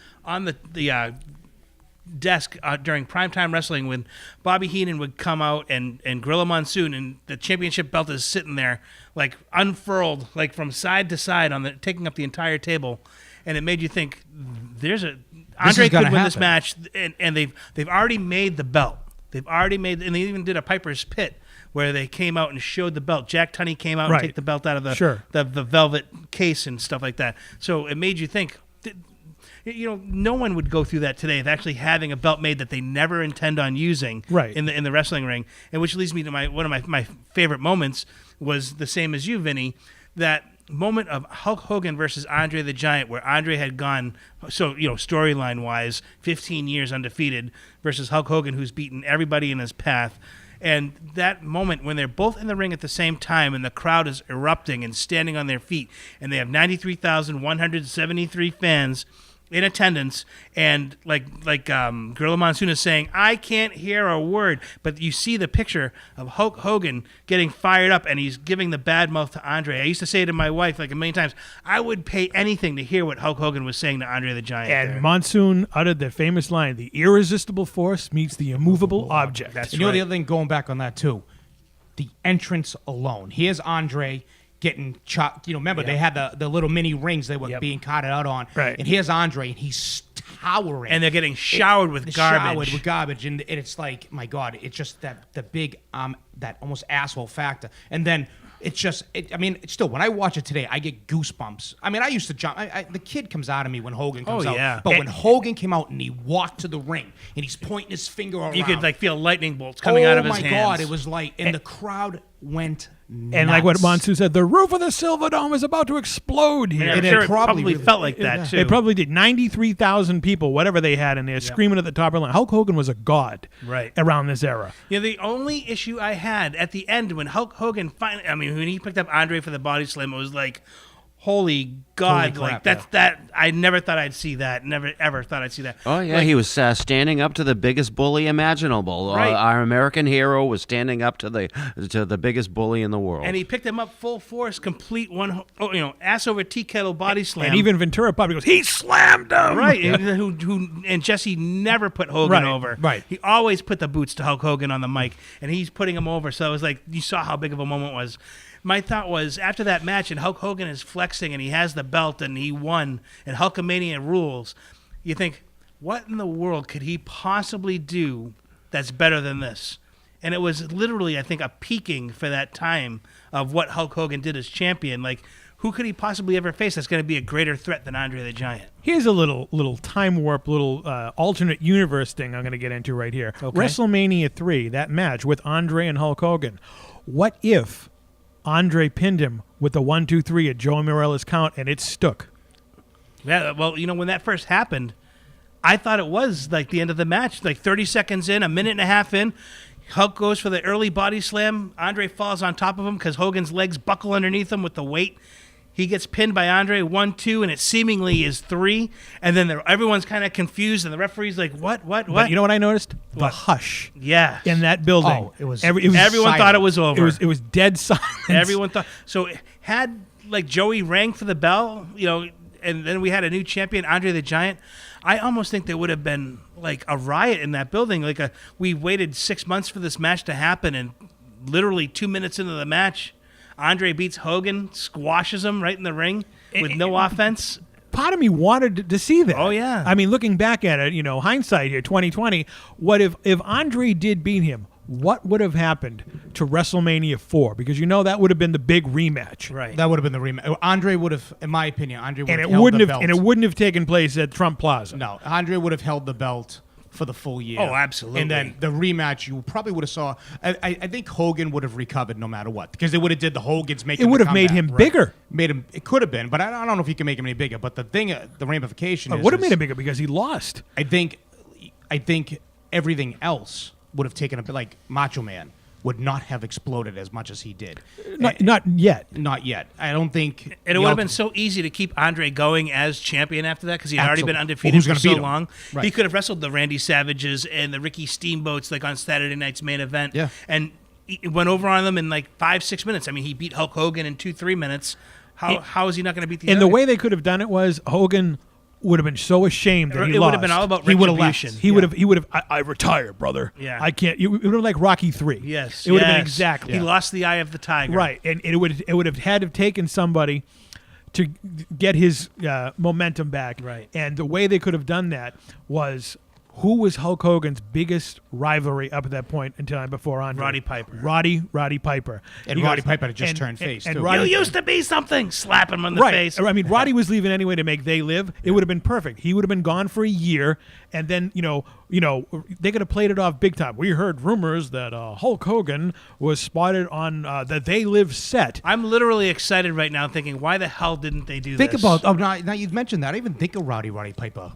desk during primetime wrestling when Bobby Heenan would come out and Gorilla Monsoon, and the championship belt is sitting there like unfurled, like from side to side taking up the entire table, and it made you think Andre is could gonna win this happen. match, and they've already made the belt. They've already made, and they even did a Piper's Pit where they came out and showed the belt. Jack Tunney came out Right. and took the belt out of the Sure. the velvet case and stuff like that. So it made you think. No one would go through that today of actually having a belt made that they never intend on using Right. in the wrestling ring. And which leads me to one of my favorite moments was the same as you, Vinny, that moment of Hulk Hogan versus Andre the Giant, where Andre had gone, storyline wise, 15 years undefeated versus Hulk Hogan, who's beaten everybody in his path. And that moment when they're both in the ring at the same time and the crowd is erupting and standing on their feet, and they have 93,173 fans in attendance, and Gorilla Monsoon is saying, I can't hear a word, but you see the picture of Hulk Hogan getting fired up, and he's giving the bad mouth to Andre. I used to say to my wife like a million times, I would pay anything to hear what Hulk Hogan was saying to Andre the Giant. And there. Monsoon uttered the famous line, "The irresistible force meets the immovable object." That's And you know the right. other thing, going back on that too, the entrance alone. Here's Andre getting chopped. Remember they had the little mini rings they were Yep. being carted out on. Right. And here's Andre, and he's towering. And they're getting showered with garbage. Showered with garbage, and it's like, my God, it's just the big that almost asshole factor. And then it's just, still, when I watch it today, I get goosebumps. I mean, I used to jump. The kid comes out of me when Hogan comes out. yeah. But when Hogan came out and he walked to the ring and he's pointing his finger around, You could feel lightning bolts coming out of his hands. Oh my God, it was like, and the crowd went nuts. And like what Monsoon said, the roof of the Silverdome is about to explode here. And I'm And it sure it probably probably really- felt like that, too. They probably did. 93,000 people, whatever they had in there, screaming at the top of the line. Hulk Hogan was a god Right. around this era. The only issue I had at the end when Hulk Hogan when he picked up Andre for the body slam, it was like, holy God, Holy crap, that I never thought I'd see that. Never ever thought I'd see that. Oh yeah, he was standing up to the biggest bully imaginable. Right. Our American hero was standing up to the biggest bully in the world. And he picked him up full force, complete ass over tea kettle body slam. And even Ventura probably goes, he slammed him! right, and Jesse never put Hogan Right, over. right. He always put the boots to Hulk Hogan on the mic, and he's putting him over. So it was like you saw how big of a moment it was. my thought was after that match and Hulk Hogan is flexing and he has the belt and he won and Hulkamania rules, you think, what in the world could he possibly do that's better than this? And it was literally, I think, a peaking for that time of what Hulk Hogan did as champion. Like, who could he possibly ever face that's going to be a greater threat than Andre the Giant? Here's a little time warp, little alternate universe thing I'm going to get into right here. Okay. WrestleMania 3, that match with Andre and Hulk Hogan. What if Andre pinned him with the 1-2-3 at Joe Morella's count and it stuck? Yeah, well, when that first happened, I thought it was like the end of the match. Like 30 seconds in, a minute and a half in, Hulk goes for the early body slam. Andre falls on top of him because Hogan's legs buckle underneath him with the weight. He gets pinned by Andre, 1-2, and it seemingly is 3. And then everyone's kind of confused, and the referee's like, what? But you know what I noticed? The What? hush Yeah. in that building. Oh, it was Everyone silent. thought it was over. It was dead silence. Everyone thought. So had like Joey rang for the bell, and then we had a new champion, Andre the Giant. I almost think there would have been like a riot in that building. We waited 6 months for this match to happen, and literally 2 minutes into the match, Andre beats Hogan, squashes him right in the ring with no offense. Part of me wanted to see that. Oh, yeah. I mean, looking back at it, hindsight here, 2020, what if Andre did beat him? What would have happened to WrestleMania 4? Because that would have been the big rematch. Right. That would have been the rematch. Andre would have, in my opinion, Andre would And have it held wouldn't the have belt. and it wouldn't have taken place at Trump Plaza. No, Andre would have held the belt for the full year. Oh, absolutely. And then the rematch, you probably would have saw. I think Hogan would have recovered no matter what, because they would have did the Hogan's make. It would have made him bigger. Made him. It could have been, but I don't know if you can make him any bigger. But the thing, the ramification It is, would have made him bigger because he lost. I think everything else would have taken a bit. Like Macho Man would not have exploded as much as he did. Not yet. Not yet. I don't think. And it would have been so easy to keep Andre going as champion after that because he had already been Absolutely. undefeated Well, who's for gonna so beat him? long. Right. He could have wrestled the Randy Savages and the Ricky Steamboats like on Saturday night's main event. Yeah. And he went over on them in like 5-6 minutes. I mean, he beat Hulk Hogan in 2-3 minutes. How is he not going to beat the And other the way they could have done it was Hogan would have been so ashamed that he It lost. would have been all about He would have retribution. left. He would have. I retired, brother. Yeah. I can't. It would have been like Rocky 3. Yes. It would have been yes. exactly. He lost the eye of the tiger. Right, and it would have had to have taken somebody to get his momentum back. Right. And the way they could have done that was, who was Hulk Hogan's biggest rivalry up at that point in time before Andre? Roddy Piper. Roddy Piper. And He Roddy goes- Piper had just and- turned face, and too. Roddy, You used to be something. Slap him on the right. face. I mean, Roddy was leaving anyway to make They Live. It would have been perfect. He would have been gone for a year, and then they could have played it off big time. We heard rumors that Hulk Hogan was spotted on the They Live set. I'm literally excited right now thinking, why the hell didn't they do Think this? about. Oh, now you've mentioned that. I even think of Roddy Piper.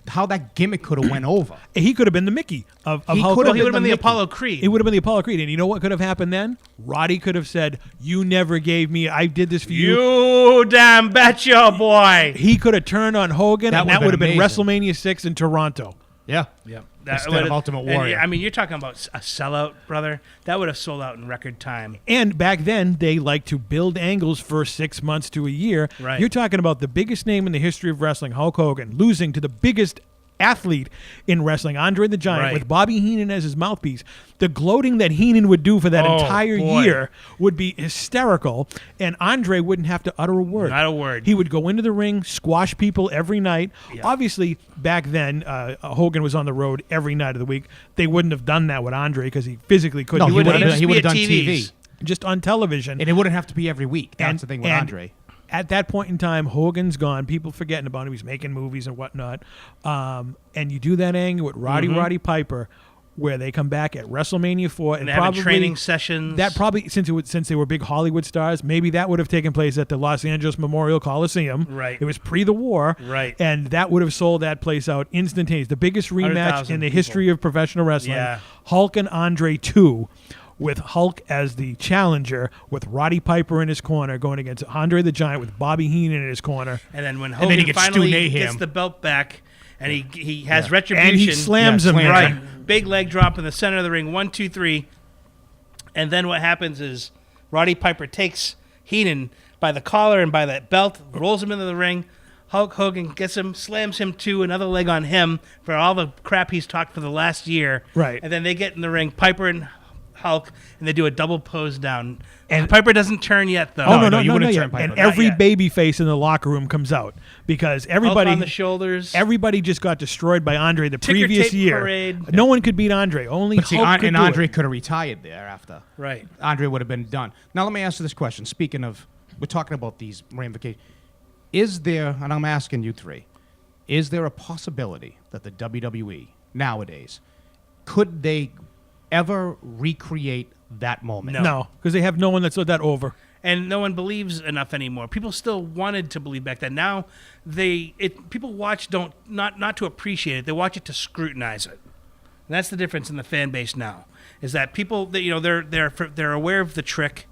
How that gimmick could have went over. He could have been the Mickey of He Hulk could Well, Hogan. he would have been the Mickey. Apollo Creed. It would have been the Apollo Creed. And you know what could have happened then? Roddy could have said, "You never gave me. I did this for you." You damn betcha, boy. He could have turned on Hogan, That and that would have would've been been WrestleMania 6 in Toronto. Yeah. Yep. Instead of Ultimate Warrior. I mean, you're talking about a sellout, brother. That would have sold out in record time. And back then, they like to build angles for 6 months to a year. Right. You're talking about the biggest name in the history of wrestling, Hulk Hogan, losing to the biggest athlete in wrestling, Andre the Giant, Right. with Bobby Heenan as his mouthpiece. The gloating that Heenan would do for that Oh, entire boy. year would be hysterical, and Andre wouldn't have to utter a word. Not a word. He would go into the ring, squash people every night. Yeah. Obviously, back then, Hogan was on the road every night of the week. They wouldn't have done that with Andre because he physically couldn't. No, he do would it. have just he be would have at done TVs. TV, Just on television. and it wouldn't have to be every week. That's the thing with Andre. At that point in time, Hogan's gone. People forgetting about him. He's making movies and whatnot. And you do that angle with Roddy Piper, where they come back at WrestleMania 4 And they have training sessions. That probably since they were big Hollywood stars, maybe that would have taken place at the Los Angeles Memorial Coliseum. Right. It was pre the war. Right. And that would have sold that place out instantaneous. The biggest rematch 100,000 in the people. history of professional wrestling. Yeah. Hulk and Andre 2. With Hulk as the challenger, with Roddy Piper in his corner, going against Andre the Giant with Bobby Heenan in his corner. And then when then Hogan he gets Stu finally Mayhem. gets the belt back, and he has retribution, And he slams him. slams right. him. big leg drop in the center of the ring, 1, 2, 3, and then what happens is Roddy Piper takes Heenan by the collar and by that belt, rolls him into the ring. Hulk Hogan gets him, slams him to another leg on him for all the crap he's talked for the last year. Right. And then they get in the ring. Piper and Hulk, and they do a double pose down. And- And Piper doesn't turn yet, though. Oh, no, you wouldn't turn yet. Piper. And Not every yet. baby face in the locker room comes out because Hulk everybody on the shoulders. everybody just got destroyed by Andre the Ticker previous tape year. parade. No one could beat Andre. Only But see, Hulk could and do Andre it. could have retired there after. Right. Andre would have been done. Now let me ask you this question. Speaking of, we're talking about these ramifications. Is there, and I'm asking you three, is there a possibility that the WWE nowadays, could they ever recreate that moment? No, because they have no one that's that over. And no one believes enough anymore. People still wanted to believe back then. Now, people watch not to appreciate it. They watch it to scrutinize it. And that's the difference in the fan base now. Is that people they're aware of the trick,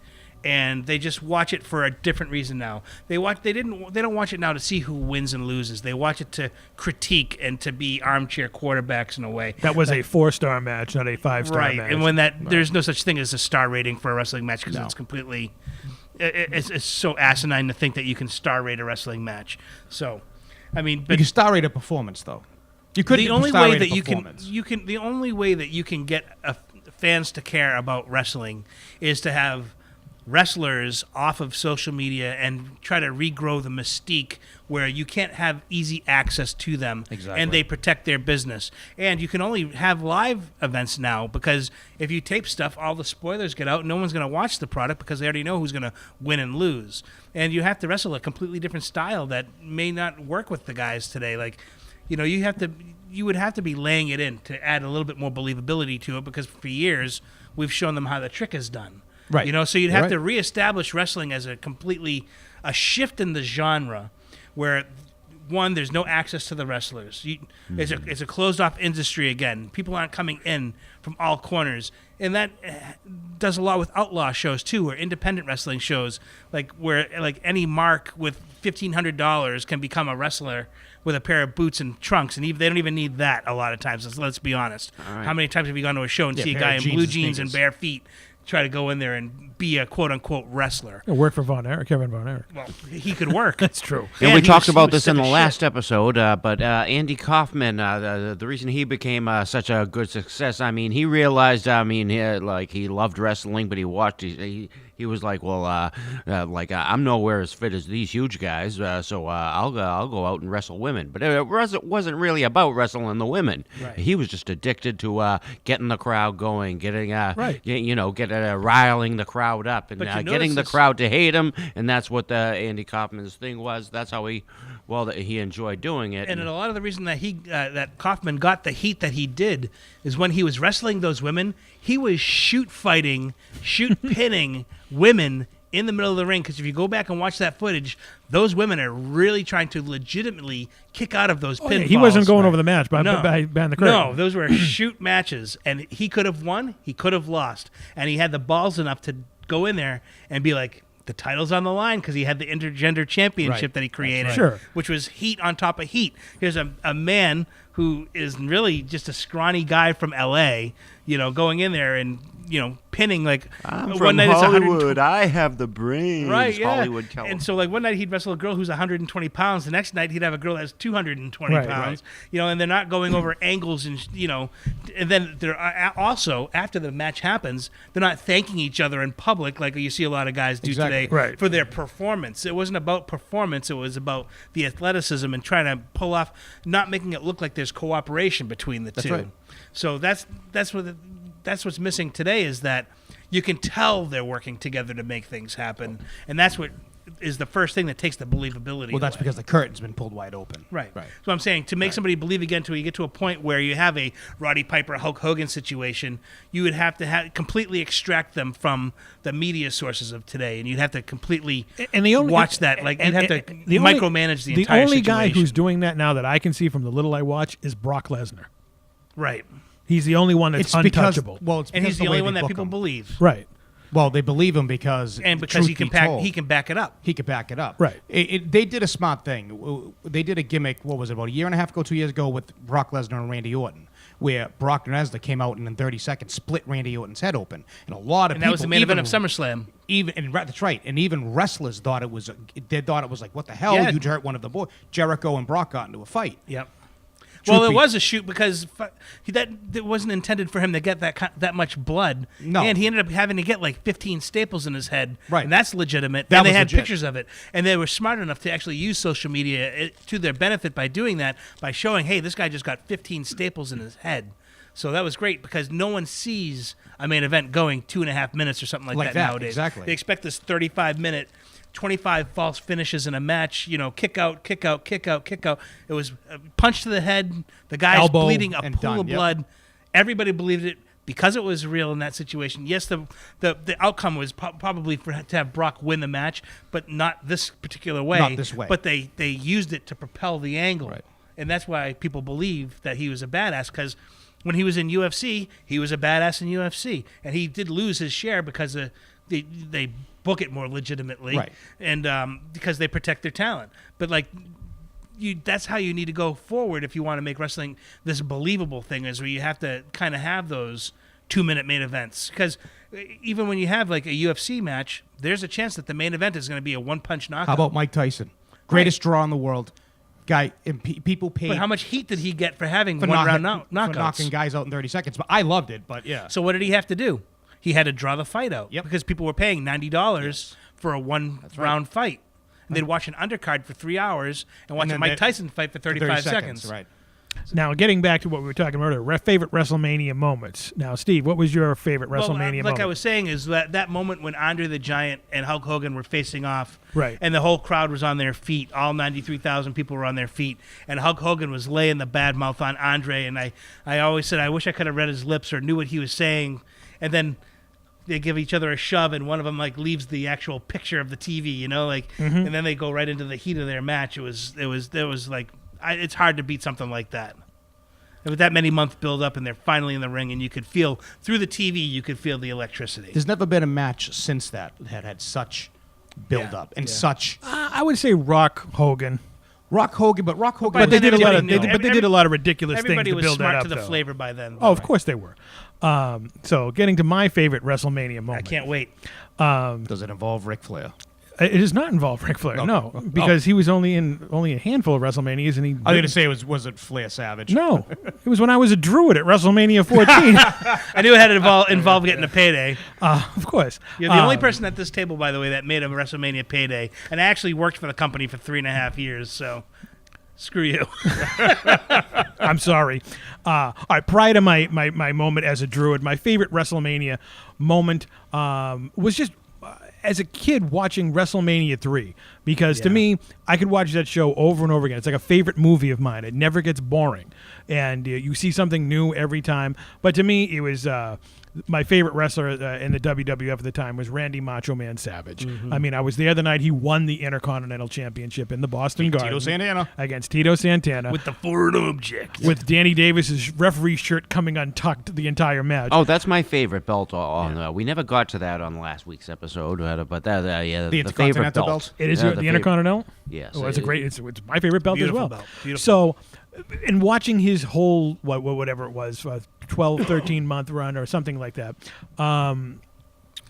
and they just watch it for a different reason now. They don't watch it now to see who wins and loses. They watch it to critique and to be armchair quarterbacks in a way. That was a 4-star match, not a 5-star Right, match. and when there's no such thing as a star rating for a wrestling match because it's completely, it's so asinine to think that you can star rate a wrestling match. So, I mean, You but can star rate a performance, though. You could the only star way rate a that performance. the only way that you can get fans to care about wrestling is to have wrestlers off of social media and try to regrow the mystique where you can't have easy access to them. Exactly. And they protect their business. And you can only have live events now because if you tape stuff, all the spoilers get out. No one's going to watch the product because they already know who's going to win and lose. And you have to wrestle a completely different style that may not work with the guys today. Like, you would have to be laying it in to add a little bit more believability to it because for years we've shown them how the trick is done. Right. So you'd You're have to right. reestablish wrestling as a shift in the genre where, one, there's no access to the wrestlers. It's a closed-off industry again. People aren't coming in from all corners. And that does a lot with outlaw shows, too, or independent wrestling shows, where any mark with $1,500 can become a wrestler with a pair of boots and trunks, and they don't even need that a lot of times. Let's be honest. right. How many times have you gone to a show and see a pair guy of in jeans blue and jeans and sneakers. bare feet try to go in there and be a quote-unquote wrestler? It worked for Kevin Von Erich. Well, he could work. That's true. And we he talked was- about he was this in sick the of last shit. episode, but Andy Kaufman, the reason he became such a good success, I mean, he realized, he loved wrestling, but he watched, he was like, well, I'm nowhere as fit as these huge guys, so I'll go out and wrestle women. But it wasn't really about wrestling the women. Right. He was just addicted to getting the crowd going, getting, Right. riling the crowd up, and But you getting notice the this- crowd to hate him, and that's what Andy Kaufman's thing was. That's how he enjoyed doing it. And a lot of the reason that that Kaufman got the heat that he did is when he was wrestling those women, he was shoot pinning women in the middle of the ring. Because if you go back and watch that footage, those women are really trying to legitimately kick out of those pinfalls. He wasn't going over the match behind the curtain. No, those were shoot matches, and he could have won, he could have lost, and he had the balls enough to go in there and be like, the title's on the line because he had the intergender championship Right. that he created, right. Sure. which was heat on top of heat. Here's a man who is really just a scrawny guy from L.A., going in there and, pinning I'm one from night it's Hollywood. I have the brains. Right, yeah. Hollywood California. And so, one night he'd wrestle a girl who's 120 pounds. The next night he'd have a girl that's 220 Right, pounds. And they're not going over angles and and then they're also after the match happens, they're not thanking each other in public like you see a lot of guys do Exactly. today Right. for their performance. It wasn't about performance. It was about the athleticism and trying to pull off, not making it look like there's cooperation between the two. right. So that's what's missing today is that you can tell they're working together to make things happen, and that's what is the first thing that takes the believability. Well, that's away. because the curtain's been pulled wide open. Right. Right. So I'm saying to make somebody believe again till you get to a point where you have a Roddy Piper, Hulk Hogan situation, you would have to completely extract them from the media sources of today, and you'd have to completely watch that. Like you'd have to micromanage the entire only situation. guy who's doing that now that I can see from the little I watch is Brock Lesnar. right, He's the only one that's It's because, untouchable. it's and because he's the way only they one that book people him. believe, right. Well, they believe him because he can told, he can back it up. He could back it up. Right. They did a smart thing. They did a gimmick, what was it, about a year and a half ago, 2 years ago, with Brock Lesnar and Randy Orton, where Brock Lesnar came out and in 30 seconds split Randy Orton's head open. And a lot of And people... that was the main even- event of SummerSlam. That's right. And even wrestlers thought it was... They thought it was like, what the hell? Yeah. You hurt one of the boys. Jericho and Brock got into a fight. Yep. Well, it was a shoot because that wasn't intended for him to get that much blood. No. And he ended up having to get like 15 staples in his head. Right. And that's legitimate. That and they was had legit. pictures of it. And they were smart enough to actually use social media to their benefit by doing that, by showing, hey, this guy just got 15 staples in his head. So that was great because no one sees a main event going 2.5 minutes or something like that nowadays. Exactly. They expect this 35-minute, 25 false finishes in a match, kick out, kick out, kick out, kick out. It was a punch to the head, the guy's Elbow, bleeding a and pool done. of Yep. blood. Everybody believed it because it was real in that situation. Yes, the outcome was probably to have Brock win the match, but not this particular way. Not this way. But they used it to propel the angle. Right. And that's why people believe that he was a badass, because when he was in UFC, he was a badass in UFC. And he did lose his share because they book it more legitimately. Right. And because they protect their talent. But, that's how you need to go forward if you want to make wrestling this believable thing, is where you have to kind of have those 2-minute main events. Because even when you have, like, a UFC match, there's a chance that the main event is going to be a one-punch knockout. How about Mike Tyson? Greatest draw in the world. Guy, and people paid But how much heat did he get for having for one-round for knockouts? knocking guys out in 30 seconds. But I loved it, but yeah. So what did he have to do? He had to draw the fight out. Yep. Because people were paying $90 for a one-round fight. And they'd watch an undercard for 3 hours and watch then a Mike they- Tyson fight for 35 seconds. Right. Now, getting back to what we were talking about earlier, favorite WrestleMania moments. Now, Steve, what was your favorite WrestleMania like moment? I was saying, is that moment when Andre the Giant and Hulk Hogan were facing off, Right. and the whole crowd was on their feet. All 93,000 people were on their feet, and Hulk Hogan was laying the bad mouth on Andre. And I always said, I wish I could have read his lips or knew what he was saying. And then they give each other a shove, and one of them leaves the actual picture of the TV, and then they go right into the heat of their match. It's hard to beat something like that. And with that many months build up, and they're finally in the ring, and you could feel through the TV, you could feel the electricity. There's never been a match since that had such build up and such I would say Rock Hogan. Rock Hogan, but Rock Hogan. But they did a lot of everybody they did a lot of ridiculous things Everybody to was build that smart up. to the though. flavor by then. Oh, of course they were. So getting to my favorite WrestleMania I moment. can't wait. Does it involve Ric Flair? It does not involve Ric Flair, no, because he was only in a handful of WrestleManias, and he. I was going to say was it Flair Savage? No, it was when I was a Druid at WrestleMania 14. I knew it had to involve getting a payday. Of course. You're the only person at this table, by the way, that made a WrestleMania payday. And I actually worked for the company for 3.5 years, so screw you. I'm sorry. All right, prior to my moment as a Druid, my favorite WrestleMania moment was just as a kid watching WrestleMania 3, because to me, I could watch that show over and over again. It's like a favorite movie of mine. It never gets boring, and you see something new every time. But to me, it was my favorite wrestler in the WWF at the time was Randy Macho Man Savage. I mean, I was there the night he won the Intercontinental Championship in the Boston Garden Tito Santana. against Tito Santana With the foreign object. with Danny Davis's referee shirt coming untucked the entire match. Oh, that's my favorite belt. We never got to that on last week's episode, but that The the favorite Intercontinental belt. belt? It is Yeah, the favorite- Intercontinental? Yes. Oh, it's a great. It's my favorite belt Beautiful as well. belt. Beautiful. So, in watching his whole whatever it was, 12, 13 month run or something like that.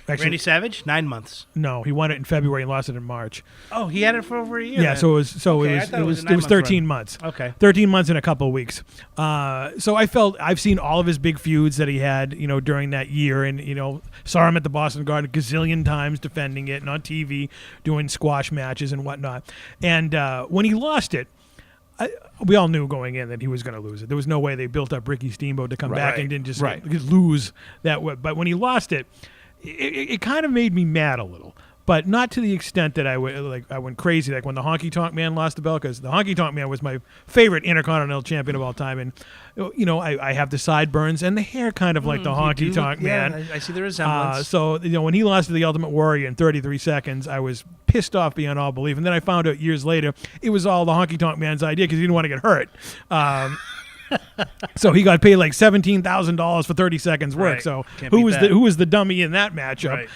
Actually, Randy Savage, 9 months. no, he won it in February and lost it in March. Oh, he had it for over a year. Yeah, then. so it was Okay, I thought it it was was a 9-month 13 run. months. Okay. 13 months in a couple of weeks. So I've seen all of his big feuds that he had, during that year, and saw him at the Boston Garden a gazillion times defending it, and on TV doing squash matches and whatnot. And when he lost it, we all knew going in that he was going to lose it. There was no way they built up Ricky Steamboat to come back Right. and didn't just Right. lose that way. But when he lost it, it kind of made me mad a little. But not to the extent that I went crazy, like when the Honky Tonk Man lost the belt, because the Honky Tonk Man was my favorite Intercontinental Champion of all time, and I have the sideburns and the hair kind of like the Honky Tonk Man. I see the resemblance. So when he lost to the Ultimate Warrior in 33 seconds, I was pissed off beyond all belief. And then I found out years later it was all the Honky Tonk Man's idea because he didn't want to get hurt. So he got paid like $17,000 for 30 seconds work. Right. So Can't beat that. who was the dummy in that matchup?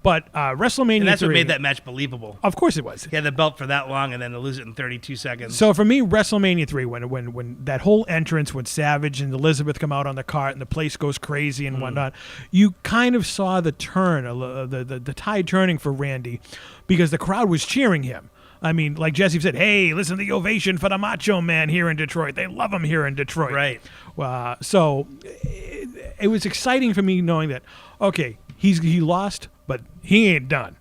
But WrestleMania and that's 3, what made that match believable. of course it was. He had the belt for that long and then to lose it in 32 seconds. So for me, WrestleMania 3, when that whole entrance, when Savage and Elizabeth come out on the cart and the place goes crazy and whatnot, you kind of saw the turn, the tide turning for Randy, because the crowd was cheering him. I mean, like Jesse said, hey, listen to the ovation for the Macho Man here in Detroit. They love him here in Detroit. Right. So it was exciting for me knowing that, okay, he lost, but he ain't done.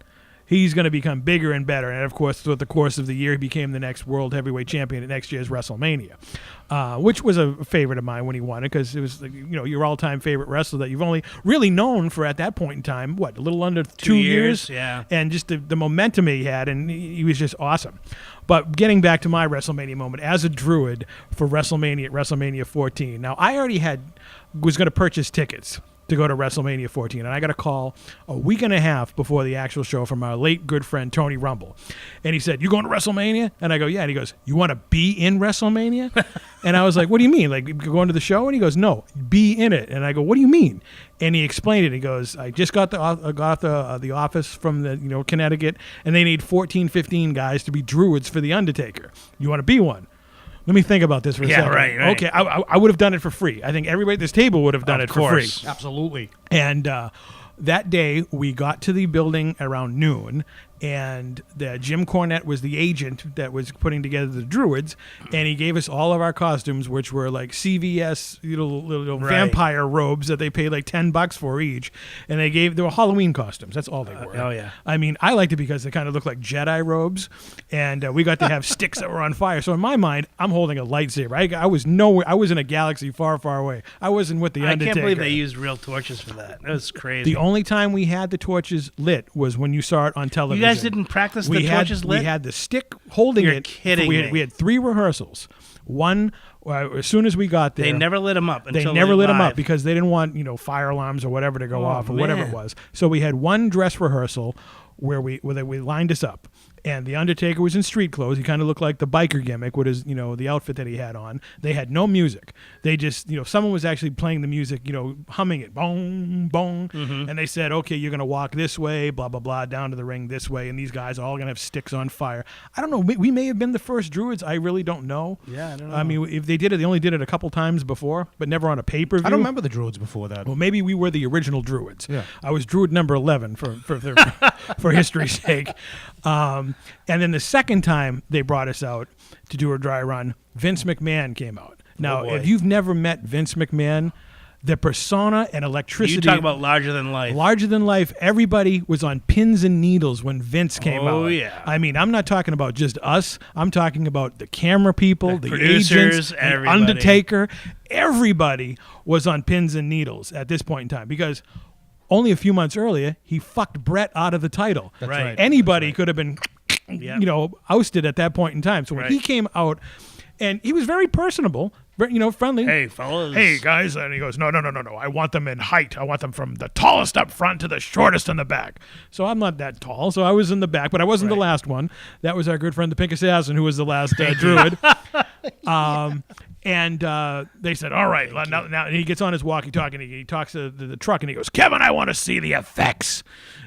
He's going to become bigger and better. And, of course, throughout the course of the year, he became the next World Heavyweight Champion at next year's WrestleMania, which was a favorite of mine when he won it because it was, your all-time favorite wrestler that you've only really known for, at that point in time, a little under 2 years? Yeah. And just the momentum he had, and he was just awesome. But getting back to my WrestleMania moment, as a Druid for WrestleMania at WrestleMania 14, now I already was going to purchase tickets to go to WrestleMania 14. And I got a call a week and a half before the actual show from our late good friend, Tony Rumble. And he said, you going to WrestleMania? And I go, yeah. And he goes, you want to be in WrestleMania? And I was like, what do you mean? Like, going to the show? And he goes, no, be in it. And I go, what do you mean? And he explained it. He goes, I just got the office from the Connecticut, and they need 14, 15 guys to be Druids for The Undertaker. You want to be one? Let me think about this for a second. Right. Okay, I would have done it for free. I think everybody at this table would have done it for free. Absolutely. And that day, we got to the building around noon, and Jim Cornette was the agent that was putting together the Druids, and he gave us all of our costumes, which were like CVS, little vampire robes that they paid like $10 for each, and they were Halloween costumes. That's all they were. Oh yeah. I mean, I liked it because they kind of looked like Jedi robes, and we got to have sticks that were on fire. So in my mind, I'm holding a lightsaber. I was nowhere. I was in a galaxy far, far away. I wasn't with the Undertaker. I can't believe they used real torches for that. That was crazy. The only time we had the torches lit was when you saw it on television. You guys didn't practice the torches lit? We had the stick holding You're it. Kidding me. We had 3 rehearsals. One, as soon as we got there. They never lit them up until They never lit them live. up because they didn't want, fire alarms or whatever to go off or whatever it man. was. So we had one dress rehearsal where we lined us up. And the Undertaker was in street clothes. He kind of looked like the biker gimmick with his, the outfit that he had on. They had no music. They just, someone was actually playing the music, humming it, boom, boom. Mm-hmm. And they said, okay, you're going to walk this way, blah, blah, blah, down to the ring this way. And these guys are all going to have sticks on fire. I don't know. We may have been the first Druids. I really don't know. Yeah, I don't know. I mean, if they did it, they only did it a couple times before, but never on a pay-per-view. I don't remember the Druids before that. Well, maybe we were the original Druids. Yeah. I was Druid number 11 for history's sake. And then the second time they brought us out to do a dry run, Vince McMahon came out. Now, boy. if you've never met Vince McMahon, the persona and electricity. You talk about larger than life. Larger than life. Everybody was on pins and needles when Vince came out. Oh, yeah. I mean, I'm not talking about just us. I'm talking about the camera people, the producers, agents, the everybody. Undertaker. Everybody was on pins and needles at this point in time because only a few months earlier, he fucked Brett out of the title. That's Right. right. Anybody could have been, Yep. ousted at that point in time. So when Right. he came out, and he was very personable, friendly. Hey, fellas. Hey, guys. And he goes, no. I want them in height. I want them from the tallest up front to the shortest in the back. So I'm not that tall. So I was in the back, but I wasn't the last one. That was our good friend, the Pink Assassin, who was the last Druid. And they said, all right. Now, and he gets on his walkie-talkie, and he talks to the truck, and he goes, Kevin, I want to see the effects.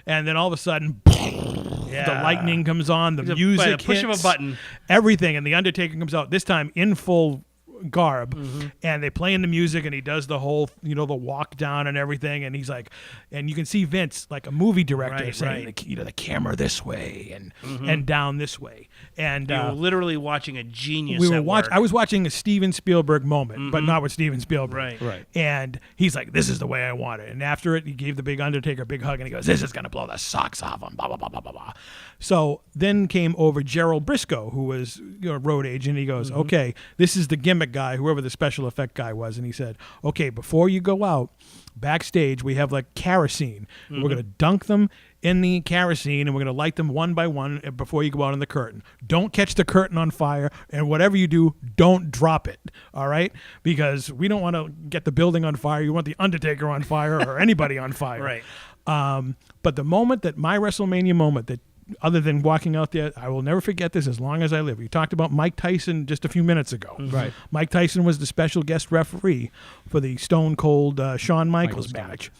And then all of a sudden, the lightning comes on, the music hits. Push of a button. Everything. And the Undertaker comes out, this time in full garb, and they play in the music, and he does the whole, the walk down and everything, and he's like, and you can see Vince like a movie director saying, the camera this way and down this way, and You were literally watching a genius. I was watching a Steven Spielberg moment, but not with Steven Spielberg. Right. And he's like, this is the way I want it. And after it, he gave the big Undertaker a big hug, and he goes, this is going to blow the socks off him, blah, blah, blah, blah, blah, blah. So then came over Gerald Briscoe, who was a road agent. He goes, okay, this is the gimmick guy, whoever the special effect guy was. And he said, okay, before you go out, backstage, we have like kerosene. We're going to dunk them in the kerosene, and we're going to light them one by one before you go out on the curtain. Don't catch the curtain on fire, and whatever you do, don't drop it, all right? Because we don't want to get the building on fire. You want the Undertaker on fire or anybody on fire. Right. But the moment that my WrestleMania moment that other than walking out there, I will never forget this as long as I live. We talked about Mike Tyson just a few minutes ago. Right. Mike Tyson was the special guest referee for the Stone Cold Shawn Michaels match.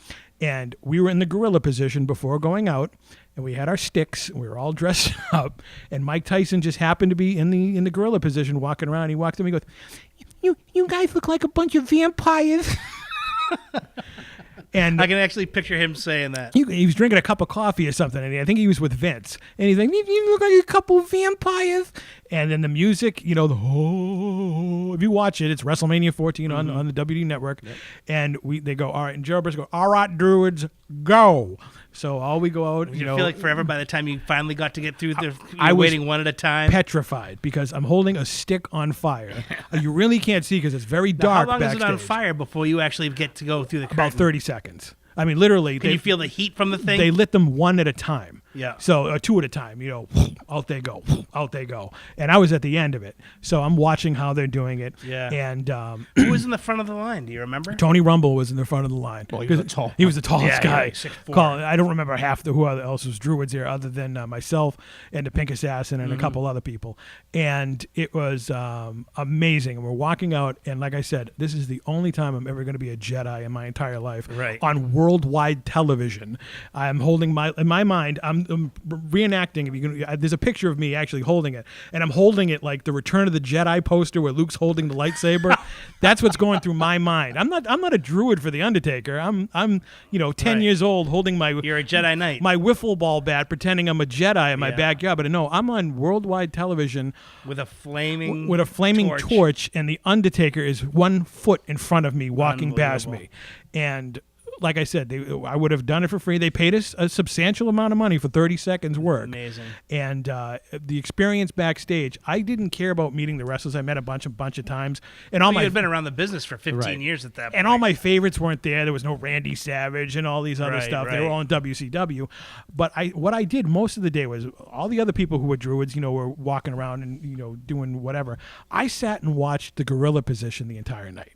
And we were in the gorilla position before going out, and we had our sticks, and we were all dressed up, and Mike Tyson just happened to be in the gorilla position walking around. He walked to me and goes, you guys look like a bunch of vampires. And I can actually picture him saying that. he was drinking a cup of coffee or something, and I think he was with Vince. And he's like, "You look like a couple of vampires." And then the music, you know, if you watch it, it's WrestleMania 14 on the WWE Network. Yep. And they go, all right, and Joe Briscoe go, all right, druids, go. So all we go out, you feel like forever by the time you finally got to get through I was waiting one at a time. Petrified because I'm holding a stick on fire. You really can't see because it's very dark. How long backstage. is it on fire before you actually get to go through the curtain? About 30 seconds. I mean, literally. Can you feel the heat from the thing? They lit them one at a time. Yeah. So two at a time, you know, out they go, out they go. And I was at the end of it. So I'm watching how they're doing it. Yeah. And who was in the front of the line? Do you remember? Tony Rumble was in the front of the line. Well, he was the tallest guy. Yeah, 6'4". I don't remember who else was druids here other than myself and the Pink Assassin and a couple other people. And it was amazing. And we're walking out, and like I said, this is the only time I'm ever going to be a Jedi in my entire life. Right. On worldwide television. I'm holding in my mind, I'm reenacting. There's a picture of me actually holding it, and I'm holding it like the Return of the Jedi poster where Luke's holding the lightsaber. That's what's going through my mind. I'm not a druid for the Undertaker. I'm 10 years old holding You're a Jedi Knight. my wiffle ball bat, pretending I'm a Jedi in my backyard. But no, I'm on worldwide television with a flaming torch, and the Undertaker is 1 foot in front of me, walking past me, and. Like I said, I would have done it for free. They paid us a substantial amount of money for 30 seconds work. Amazing. And the experience backstage, I didn't care about meeting the wrestlers. I met a bunch of times. And you had been around the business for 15 years at that point. And all my favorites weren't there. There was no Randy Savage and all these other stuff. They were all in WCW. But what I did most of the day was all the other people who were druids, were walking around and, doing whatever. I sat and watched the gorilla position the entire night.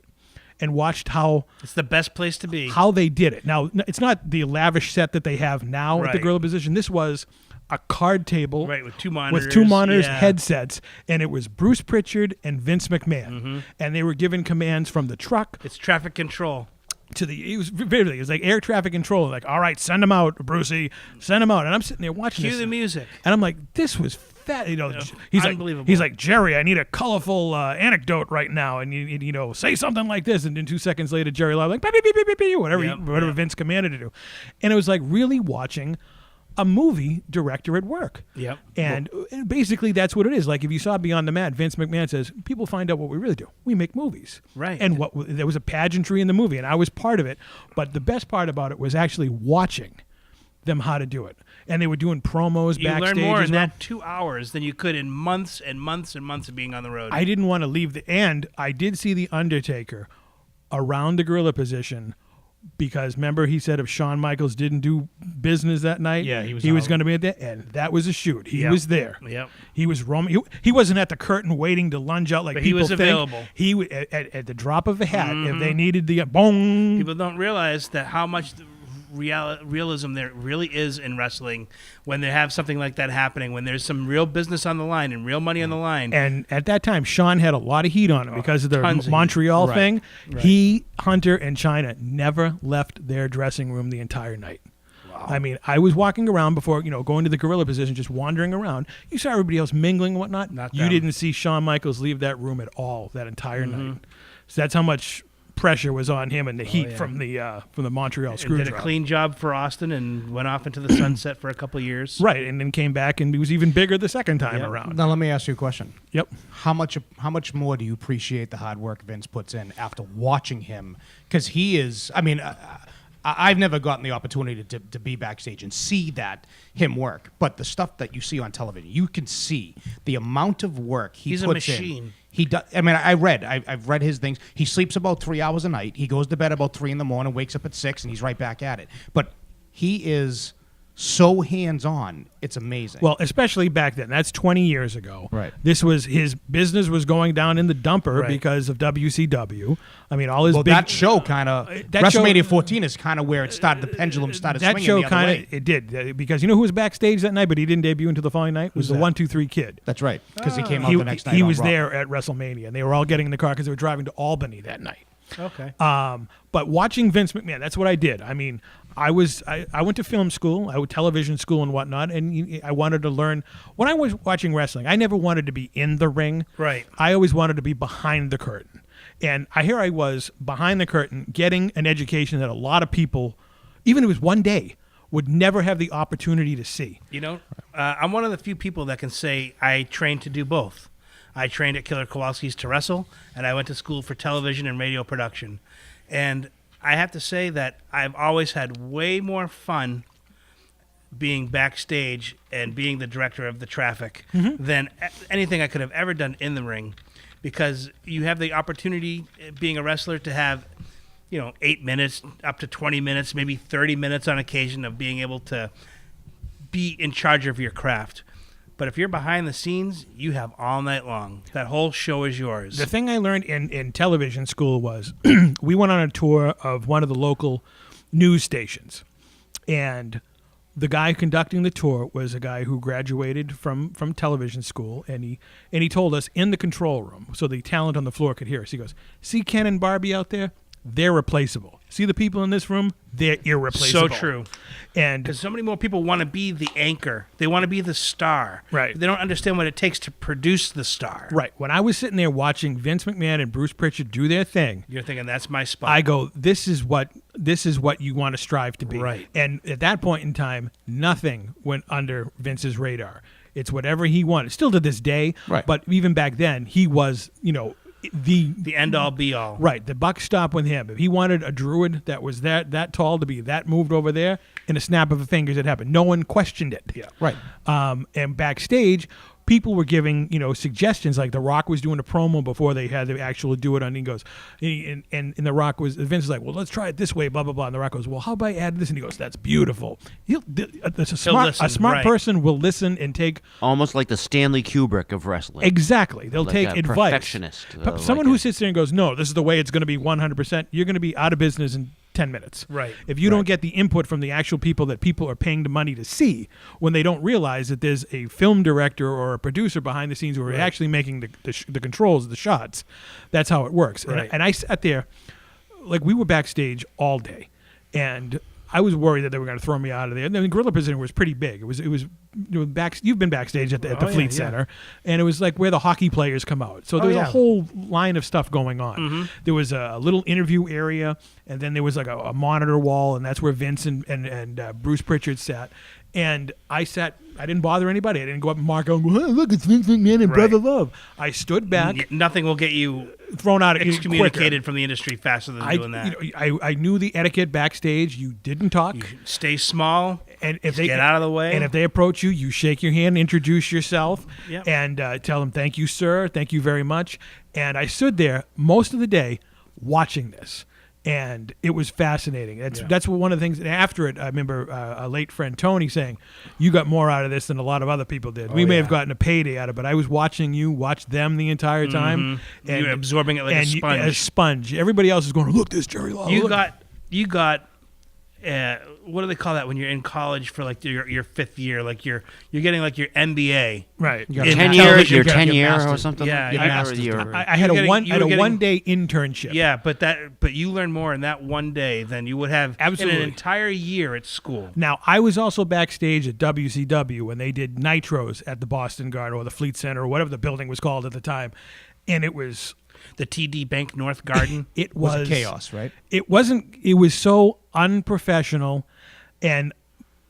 And watched how it's the best place to be. How they did it. Now, it's not the lavish set that they have now at the gorilla position. This was a card table, with two monitors, headsets, and it was Bruce Pritchard and Vince McMahon, and they were given commands from the truck. It's traffic control. It was like air traffic control. Like, all right, send them out, Brucey, send them out. And I'm sitting there watching Cue the music, and I'm like, this was. He's unbelievable. He's like, Jerry, I need a colorful anecdote right now, and you say something like this, and then 2 seconds later, Jerry Lyle like beep, beep, beep, beep, beep, whatever Vince commanded to do, and it was like really watching a movie director at work. Yep. And basically that's what it is. Like if you saw Beyond the Mat, Vince McMahon says, people find out what we really do. We make movies. Right. And there was a pageantry in the movie, and I was part of it. But the best part about it was actually watching them how to do it. And they were doing promos backstage. You learn more in well. that 2 hours than you could in months and months and months of being on the road. I didn't want to leave and I did see The Undertaker around the gorilla position because remember he said if Shawn Michaels didn't do business that night, he was going to be at there, and that was a shoot. He was there. Yep. He was roaming. He wasn't at the curtain waiting to lunge out like but people he was think. available. He at the drop of a hat if they needed the boom. People don't realize that how much realism there really is in wrestling when they have something like that happening, when there's some real business on the line and real money on the line. And at that time, Shawn had a lot of heat on him because of the Montreal thing. Right. He, Hunter, and Chyna never left their dressing room the entire night. Wow. I mean, I was walking around before, going to the gorilla position, just wandering around. You saw everybody else mingling and whatnot. You didn't see Shawn Michaels leave that room at all that entire night. So that's how much pressure was on him and the heat from the Montreal Screwjob. Did a clean job for Austin and went off into the sunset for a couple of years. Right, and then came back and he was even bigger the second time around. Now let me ask you a question. Yep. How much more do you appreciate the hard work Vince puts in after watching him? Because he is, I mean, I've never gotten the opportunity to be backstage and see him work. But the stuff that you see on television, you can see the amount of work He's puts a machine. in. He does. I mean, I've read his things. He sleeps about 3 hours a night. He goes to bed about 3 in the morning, wakes up at 6, and he's right back at it. But he is so hands-on. It's amazing. Well, especially back then. That's 20 years ago. Right. This was his business was going down in the dumper because of WCW. I mean, all his that show kind of WrestleMania 14 is kind of where it started. The pendulum started swinging the other way. It did because you know who was backstage that night, but he didn't debut until the following night. Was the 1-2-3 Kid. That's right, because he came out the next night. He was there at WrestleMania, and they were all getting in the car because they were driving to Albany that night. Okay. But watching Vince McMahon, that's what I did. I mean, I went to film school, I went television school and whatnot, and I wanted to learn. When I was watching wrestling, I never wanted to be in the ring. Right. I always wanted to be behind the curtain. And here I was behind the curtain getting an education that a lot of people, even if it was one day, would never have the opportunity to see. You know, I'm one of the few people that can say I trained to do both. I trained at Killer Kowalski's to wrestle, and I went to school for television and radio production. And I have to say that I've always had way more fun being backstage and being the director of the traffic than anything I could have ever done in the ring, because you have the opportunity, being a wrestler, to have 8 minutes up to 20 minutes, maybe 30 minutes on occasion of being able to be in charge of your craft. But if you're behind the scenes, you have all night long. That whole show is yours. The thing I learned in television school was we went on a tour of one of the local news stations, and the guy conducting the tour was a guy who graduated from television school, and he told us in the control room, so the talent on the floor could hear us. He goes, "See Ken and Barbie out there? They're replaceable. See the people in this room? They're irreplaceable." So true. And because so many more people want to be the anchor. They want to be the star. Right. They don't understand what it takes to produce the star. right, when I was sitting there watching Vince McMahon and Bruce Pritchard do their thing, You're thinking, that's my spot. I go, this is what you want to strive to be. Right. And at that point in time, nothing went under Vince's radar. It's whatever he wanted. Still to this day. Right. But even back then, he was, the end all be all. right. The buck stopped with him. If he wanted a druid that was that tall to be that moved over there, in a snap of the fingers, it happened. No one questioned it. Yeah. Right. And backstage, people were giving, suggestions. Like The Rock was doing a promo before they had to actually do it. And he goes, and The Rock Vince is like, well, let's try it this way, blah, blah, blah. And The Rock goes, well, how about I add this? And he goes, that's beautiful. A smart person will listen and take. Almost like the Stanley Kubrick of wrestling. Exactly. They'll Like take a advice. perfectionist, Someone like who a- sits there and goes, no, this is the way it's going to be 100%. You're going to be out of business in 10 minutes. Right. If you don't get the input from the actual people that people are paying the money to see, when they don't realize that there's a film director or a producer behind the scenes who are actually making the controls, the shots, that's how it works. Right. And I sat there, like, we were backstage all day, and I was worried that they were going to throw me out of there. And the Gorilla Position was pretty big. It was you've been backstage at the Fleet Center, and it was like where the hockey players come out. So there was a whole line of stuff going on. There was a little interview area, and then there was like a monitor wall, and that's where Vince and Bruce Pritchard sat. And I didn't bother anybody. I didn't go up and mark out, oh, look, it's Vince McMahon and Brother Love. I stood back. Nothing will get you Thrown out excommunicated from the industry faster than doing that. I knew the etiquette backstage. You didn't talk. You stay small. And if they get out of the way. And if they approach you, you shake your hand, introduce yourself, Yep. and tell them, thank you, sir. Thank you very much. And I stood there most of the day watching this. And it was fascinating. That's one of the things. After it, I remember a late friend, Tony, saying, you got more out of this than a lot of other people did. We may have gotten a payday out of it, but I was watching you watch them the entire time. And You're absorbing it like a sponge. A sponge. Everybody else is going, look, this Jerry Lawler. You got what do they call that when you're in college for like your fifth year? Like you're getting like your MBA. Right. Your In 10 year, television, your you got 10 your year or master's. something. Yeah, like your that. master's Your- I had a getting- one you were getting- 1 day internship. Yeah, but you learn more in that one day than you would have Absolutely. in an entire year at school. Now, I was also backstage at WCW when they did Nitros at the Boston Garden or the Fleet Center or whatever the building was called at the time. And it was... The TD Bank North Garden. It was chaos, right? It wasn't... It was so unprofessional. And,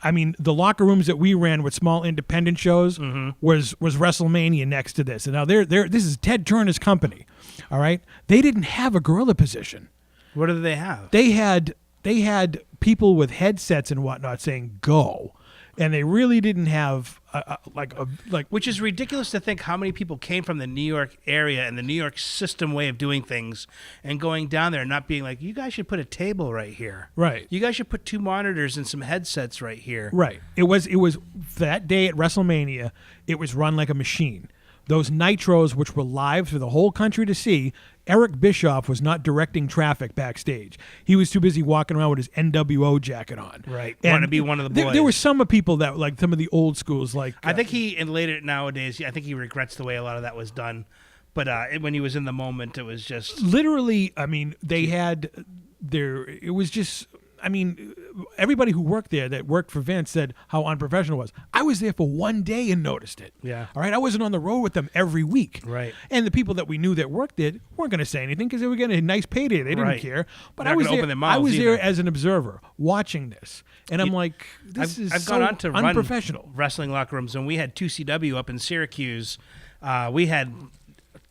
I mean, the locker rooms that we ran with small independent shows was WrestleMania next to this. And now this is Ted Turner's company, all right? They didn't have a gorilla position. What do they have? They had people with headsets and whatnot saying go, and they really didn't have like Which is ridiculous to think how many people came from the New York area and the New York system way of doing things and going down there and not being like, you guys should put a table right here. Right. You guys should put 2 monitors and some headsets right here. Right. It was that day at WrestleMania. It was run like a machine. Those Nitros, which were live for the whole country to see, Eric Bischoff was not directing traffic backstage. He was too busy walking around with his NWO jacket on. Right. And Want to be one of the boys. There were some people that, like some of the old schools, like... I think he, and later nowadays, I think he regrets the way a lot of that was done. But when he was in the moment, it was just... Literally, I mean, they had their... It was just... I mean, everybody who worked there that worked for Vince said how unprofessional it was. I was there for one day and noticed it. Yeah. All right. I wasn't on the road with them every week. Right. And the people that we knew that worked there weren't going to say anything because they were getting a nice payday. They didn't Right. care. But They're I not was gonna there. open their I mouths was there either. as an observer watching this, and I'm like, this is I've so gone on to unprofessional. run wrestling locker rooms, and we had 2CW up in Syracuse. We had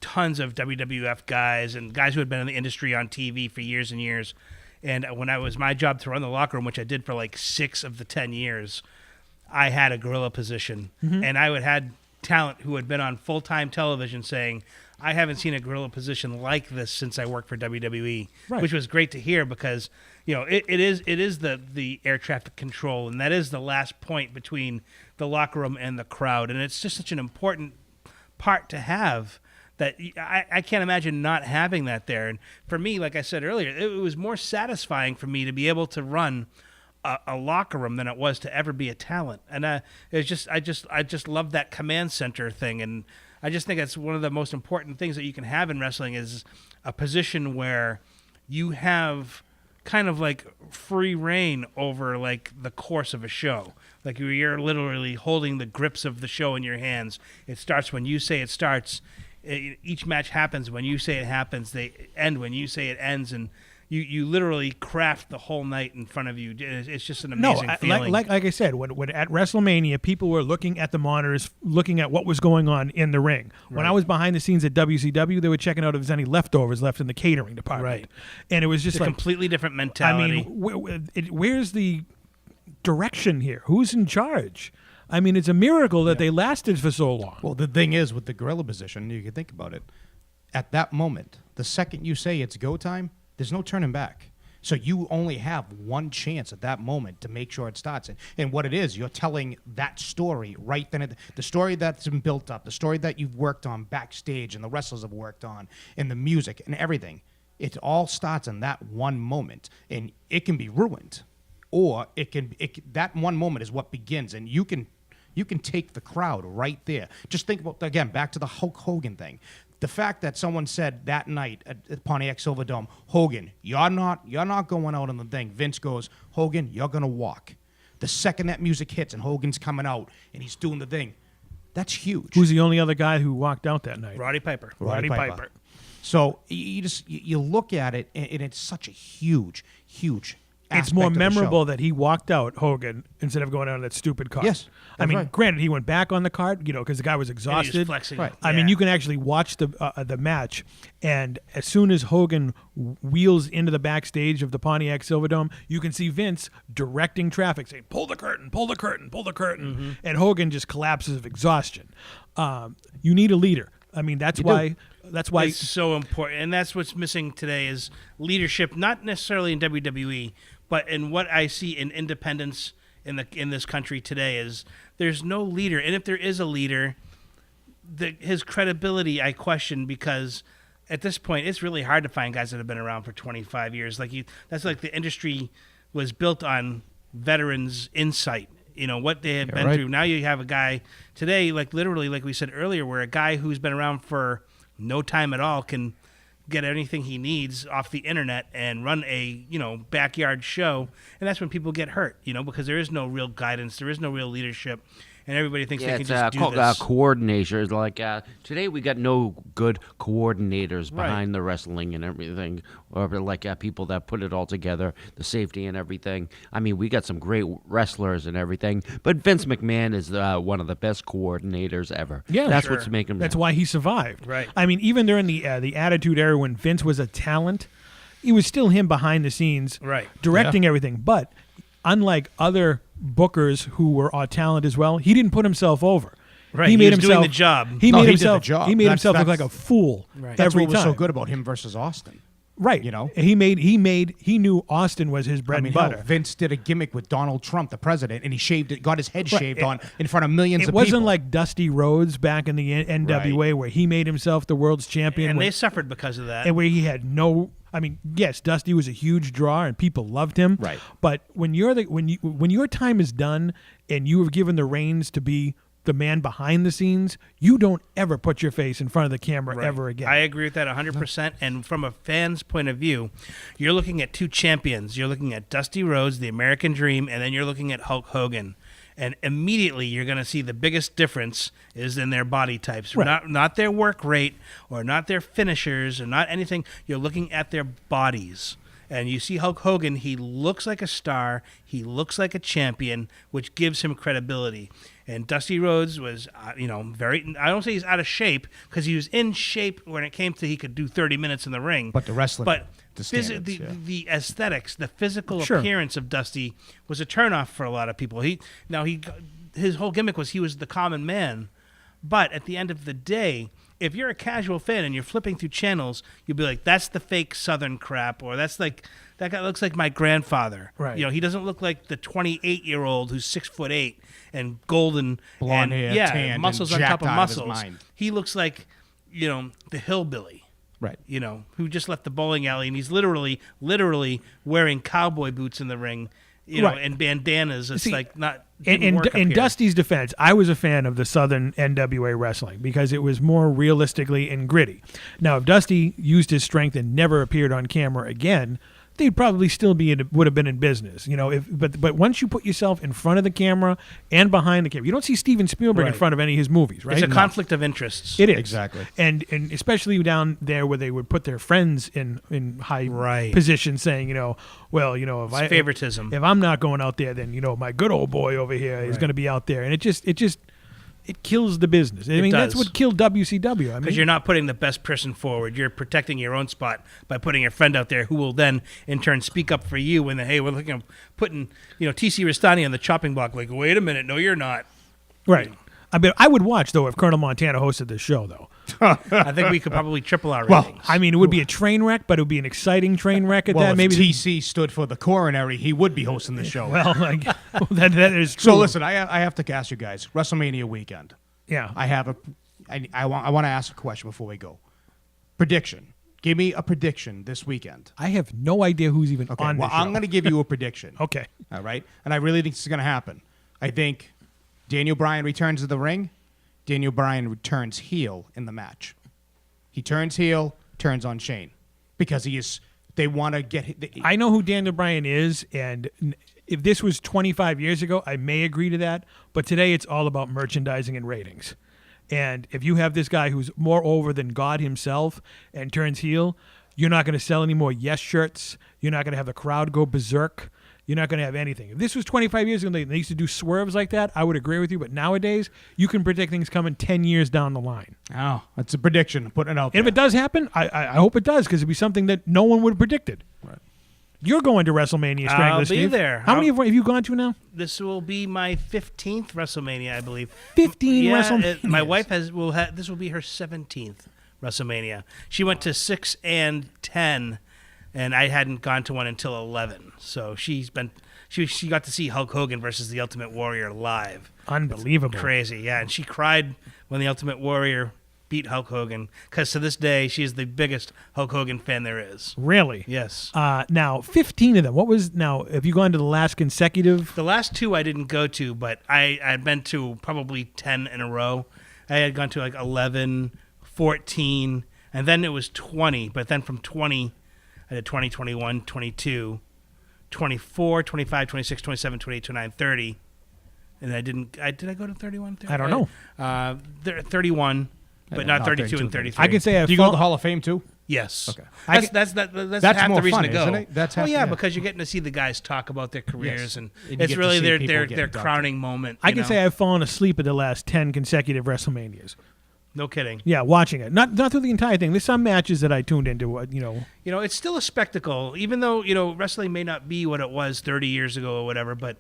tons of WWF guys and guys who had been in the industry on TV for years and years. And when it was my job to run the locker room, which I did for like 6 of the 10 years, I had a gorilla position. And I would had talent who had been on full-time television saying, I haven't seen a gorilla position like this since I worked for WWE, Right. which was great to hear because, it is the air traffic control, and that is the last point between the locker room and the crowd. And it's just such an important part to have that I can't imagine not having that there. And for me, like I said earlier, it was more satisfying for me to be able to run a locker room than it was to ever be a talent. And it's just I just love that command center thing. And I just think that's one of the most important things that you can have in wrestling is a position where you have kind of like free reign over like the course of a show. Like you're literally holding the grips of the show in your hands. It starts when you say it starts. Each match happens when you say it happens. They end when you say it ends, and you literally craft the whole night in front of you. It's just an amazing feeling. Like I said, when at WrestleMania, people were looking at the monitors, looking at what was going on in the ring. When I was behind the scenes at WCW, they were checking out if there's any leftovers left in the catering department. Right. And it was just It's a like completely different I mentality. mean, where's the direction here? Who's in charge? I mean, it's a miracle that they lasted for so long. Well, the thing is, with the gorilla position, you can think about it. At that moment, the second you say it's go time, there's no turning back. So you only have one chance at that moment to make sure it starts. And what it is, you're telling that story right then. The story that's been built up, the story that you've worked on backstage and the wrestlers have worked on, and the music and everything. It all starts in that one moment. And it can be ruined. Or that one moment is what begins. And you can take the crowd right there. Just think about, again, back to the Hulk Hogan thing. The fact that someone said that night at Pontiac Silverdome, Hogan, you're not going out on the thing. Vince goes, Hogan, you're going to walk. The second that music hits and Hogan's coming out and he's doing the thing, that's huge. Who's the only other guy who walked out that night? Roddy Piper. Roddy Piper. So you look at it, and it's such a huge It's more aspect of the show. memorable that he walked out, Hogan, instead of going out on that stupid cart. Yes, I that's mean, right. granted, he went back on the cart, because the guy was And he was exhausted. flexing. Right. I mean, you can actually watch the match, and as soon as Hogan wheels into the backstage of the Pontiac Silverdome, you can see Vince directing traffic, saying, pull the curtain, pull the curtain, pull the curtain. And Hogan just collapses of exhaustion. You need a leader. I mean, that's why It's so important, and that's what's missing today is leadership. Not necessarily in WWE, but in what I see in independence in this country today is there's no leader, and if there is a leader, his credibility I question because at this point it's really hard to find guys that have been around for 25 years. That's like the industry was built on veterans' insight. What they had been right. through. Now you have a guy today, like literally, like we said earlier, where a guy who's been around for no time at all can get anything he needs off the internet and run a backyard show, and that's when people get hurt, because there is no real guidance, there is no real leadership, and everybody thinks they can just do this. Coordinators. Like today, we got no good coordinators Right. behind the wrestling and everything, or like people that put it all together, the safety and everything. I mean, we got some great wrestlers and everything, but Vince McMahon is one of the best coordinators ever. Yeah, that's sure. what's making him. That's why he survived. Right. I mean, even during the Attitude Era when Vince was a talent, it was still him behind the scenes, Right. directing everything. But unlike other bookers who were talent as well, he didn't put himself over. Right, He he made was doing himself the job. He No, made he did himself. the job. He made That's- himself look like that's- a fool Right. That's every what was time. so good about him versus Austin. Right. He knew Austin was his bread I mean, and butter. hell, Vince did a gimmick with Donald Trump, the president, and he got his head shaved on in front of millions It of wasn't people. like Dusty Rhodes back in the NWA where he made himself the world's champion. And when- they suffered because of that. and where he had no. I mean, yes, Dusty was a huge draw and people loved him. Right. But when your time is done and you have given the reins to be the man behind the scenes, you don't ever put your face in front of the camera ever again. I agree with that 100%. And from a fan's point of view, you're looking at two champions. You're looking at Dusty Rhodes, the American Dream, and then you're looking at Hulk Hogan. And immediately you're going to see the biggest difference is in their body types. Right. Not their work rate or not their finishers or not anything. You're looking at their bodies. And you see Hulk Hogan, he looks like a star. He looks like a champion, which gives him credibility. And Dusty Rhodes was, very, I don't say he's out of shape because he was in shape when it came to he could do 30 minutes in the ring. But the wrestling, But the standards, the aesthetics, the physical Sure. appearance of Dusty was a turnoff for a lot of people. His whole gimmick was he was the common man. But at the end of the day, if you're a casual fan and you're flipping through channels, you'll be like, that's the fake Southern crap, or that's like, that guy looks like my grandfather. Right. He doesn't look like the 28-year-old who's 6'8" and golden, Blonde and, hair, tanned, muscles and on top jacked of out of his muscles. mind. He looks like, the hillbilly. right. Who just left the bowling alley, and he's literally wearing cowboy boots in the ring, Right. and bandanas. It's See, like not. In didn't work up here. Dusty's defense, I was a fan of the Southern NWA wrestling because it was more realistically and gritty. Now, if Dusty used his strength and never appeared on camera again, they'd probably still would have been in business. But once you put yourself in front of the camera and behind the camera, you don't see Steven Spielberg in Right. front of any of his movies, right? It's a conflict of interests. It is Exactly. and especially down there where they would put their friends in high Right. positions, saying, if favoritism. if I'm not going out there, then my good old boy over here is Right. going to be out there, and it kills the business. I mean, that's does. what killed WCW. I mean, Because you're not putting the best person forward. You're protecting your own spot by putting your friend out there who will then, in turn, speak up for you when hey, we're looking at putting, TC Restani on the chopping block. Like, wait a minute, no, you're not. right. I would watch though if Colonel Montana hosted this show though. I think we could probably triple our Well, ratings. I mean, it would be a train wreck, but it would be an exciting train wreck at Well, that. if Maybe TC stood for the coronary, he would be hosting the show. well, that is true. So listen, I have to ask you guys, WrestleMania weekend. yeah. I want to ask a question before we go. Prediction. Give me a prediction this weekend. I have no idea who's even Okay. on Well, this show. I'm going to give you a prediction. Okay. All right. And I really think this is going to happen. I think Daniel Bryan returns to the ring. Daniel Bryan returns heel in the match. He turns heel, turns on Shane, because they want to get. I know who Daniel Bryan is, and if this was 25 years ago, I may agree to that. But today, it's all about merchandising and ratings. And if you have this guy who's more over than God himself and turns heel, you're not going to sell any more Yes shirts. You're not going to have the crowd go berserk. You're not going to have anything. If this was 25 years ago, they used to do swerves like that, I would agree with you. But nowadays, you can predict things coming 10 years down the line. Oh, that's a prediction. I'm putting it out And if there. it does happen, I hope it does, because it'd be something that no one would have predicted. Right. You're going to WrestleMania, Strangler I'll be Steve. there. How many have you gone to now? This will be my 15th WrestleMania, I believe. 15 Yeah, WrestleManias. my wife this will be her 17th WrestleMania. She went to 6 and 10, and I hadn't gone to one until 11. So she got to see Hulk Hogan versus the Ultimate Warrior live. Unbelievable. Crazy, yeah. And she cried when the Ultimate Warrior beat Hulk Hogan, because to this day she is the biggest Hulk Hogan fan there is. Really? Yes. Now, 15 of them. Have you gone to the last consecutive? The last two I didn't go to, but I had been to probably 10 in a row. I had gone to like 11, 14, and then it was 20. But then from 20, I did 20, 21, 22, 24, 25, 26, 27, 28, 29, 30. And I did I go to 31? I don't know. 31, but not 32 and 33. I can say I've Do you go to the Hall of Fame too? Yes. Okay. That's That's half more the reason fun, to go. isn't it? That's half- yeah, yeah. because you're getting to see the guys talk about their careers, and And you it's get to really see their people their get their inducted. crowning moment. I you can know? say I've fallen asleep at the last 10 consecutive WrestleManias. No kidding. Yeah, watching it. Not through the entire thing. There's some matches that I tuned into, It's still a spectacle, even though, wrestling may not be what it was 30 years ago or whatever, but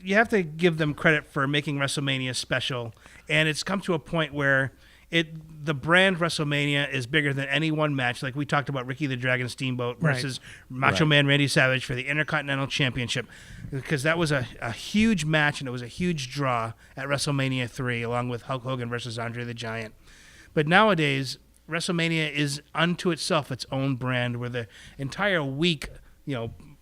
you have to give them credit for making WrestleMania special. And it's come to a point where the brand WrestleMania is bigger than any one match. Like we talked about Ricky the Dragon Steamboat versus Macho Man Randy Savage for the Intercontinental Championship, because that was a huge match, and it was a huge draw at WrestleMania 3, along with Hulk Hogan versus Andre the Giant. But nowadays, WrestleMania is unto itself its own brand, where the entire week,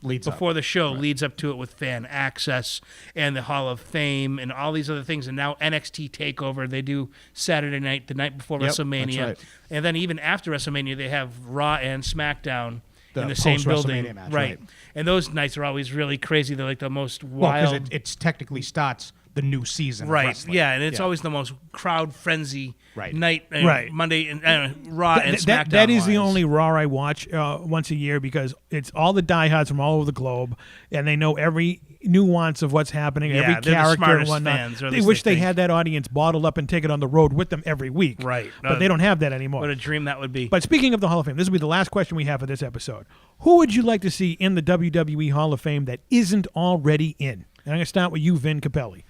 before the show leads up to it with fan access and the Hall of Fame and all these other things. And now NXT TakeOver, they do Saturday night, the night before WrestleMania. That's right. And then even after WrestleMania, they have Raw and SmackDown in the same post-WrestleMania building. match, right. And those nights are always really crazy. They're like the most wild. Because it's technically starts the new season. Of Right, wrestling. yeah, and it's always the most crowd frenzy Right. night, Right. Monday and Raw and SmackDown. That is the wise. only Raw I watch once a year because it's all the diehards from all over the globe, and they know every nuance of what's happening, Yeah, every they're the character and smartest whatnot. fans, or at They least wish they they think. had that audience bottled up and take it on the road with them every week. Right. But they don't have that anymore. What a dream that would be. But speaking of the Hall of Fame, this will be the last question we have for this episode. Who would you like to see in the WWE Hall of Fame that isn't already in? And I'm going to start with you, Vin Capelli.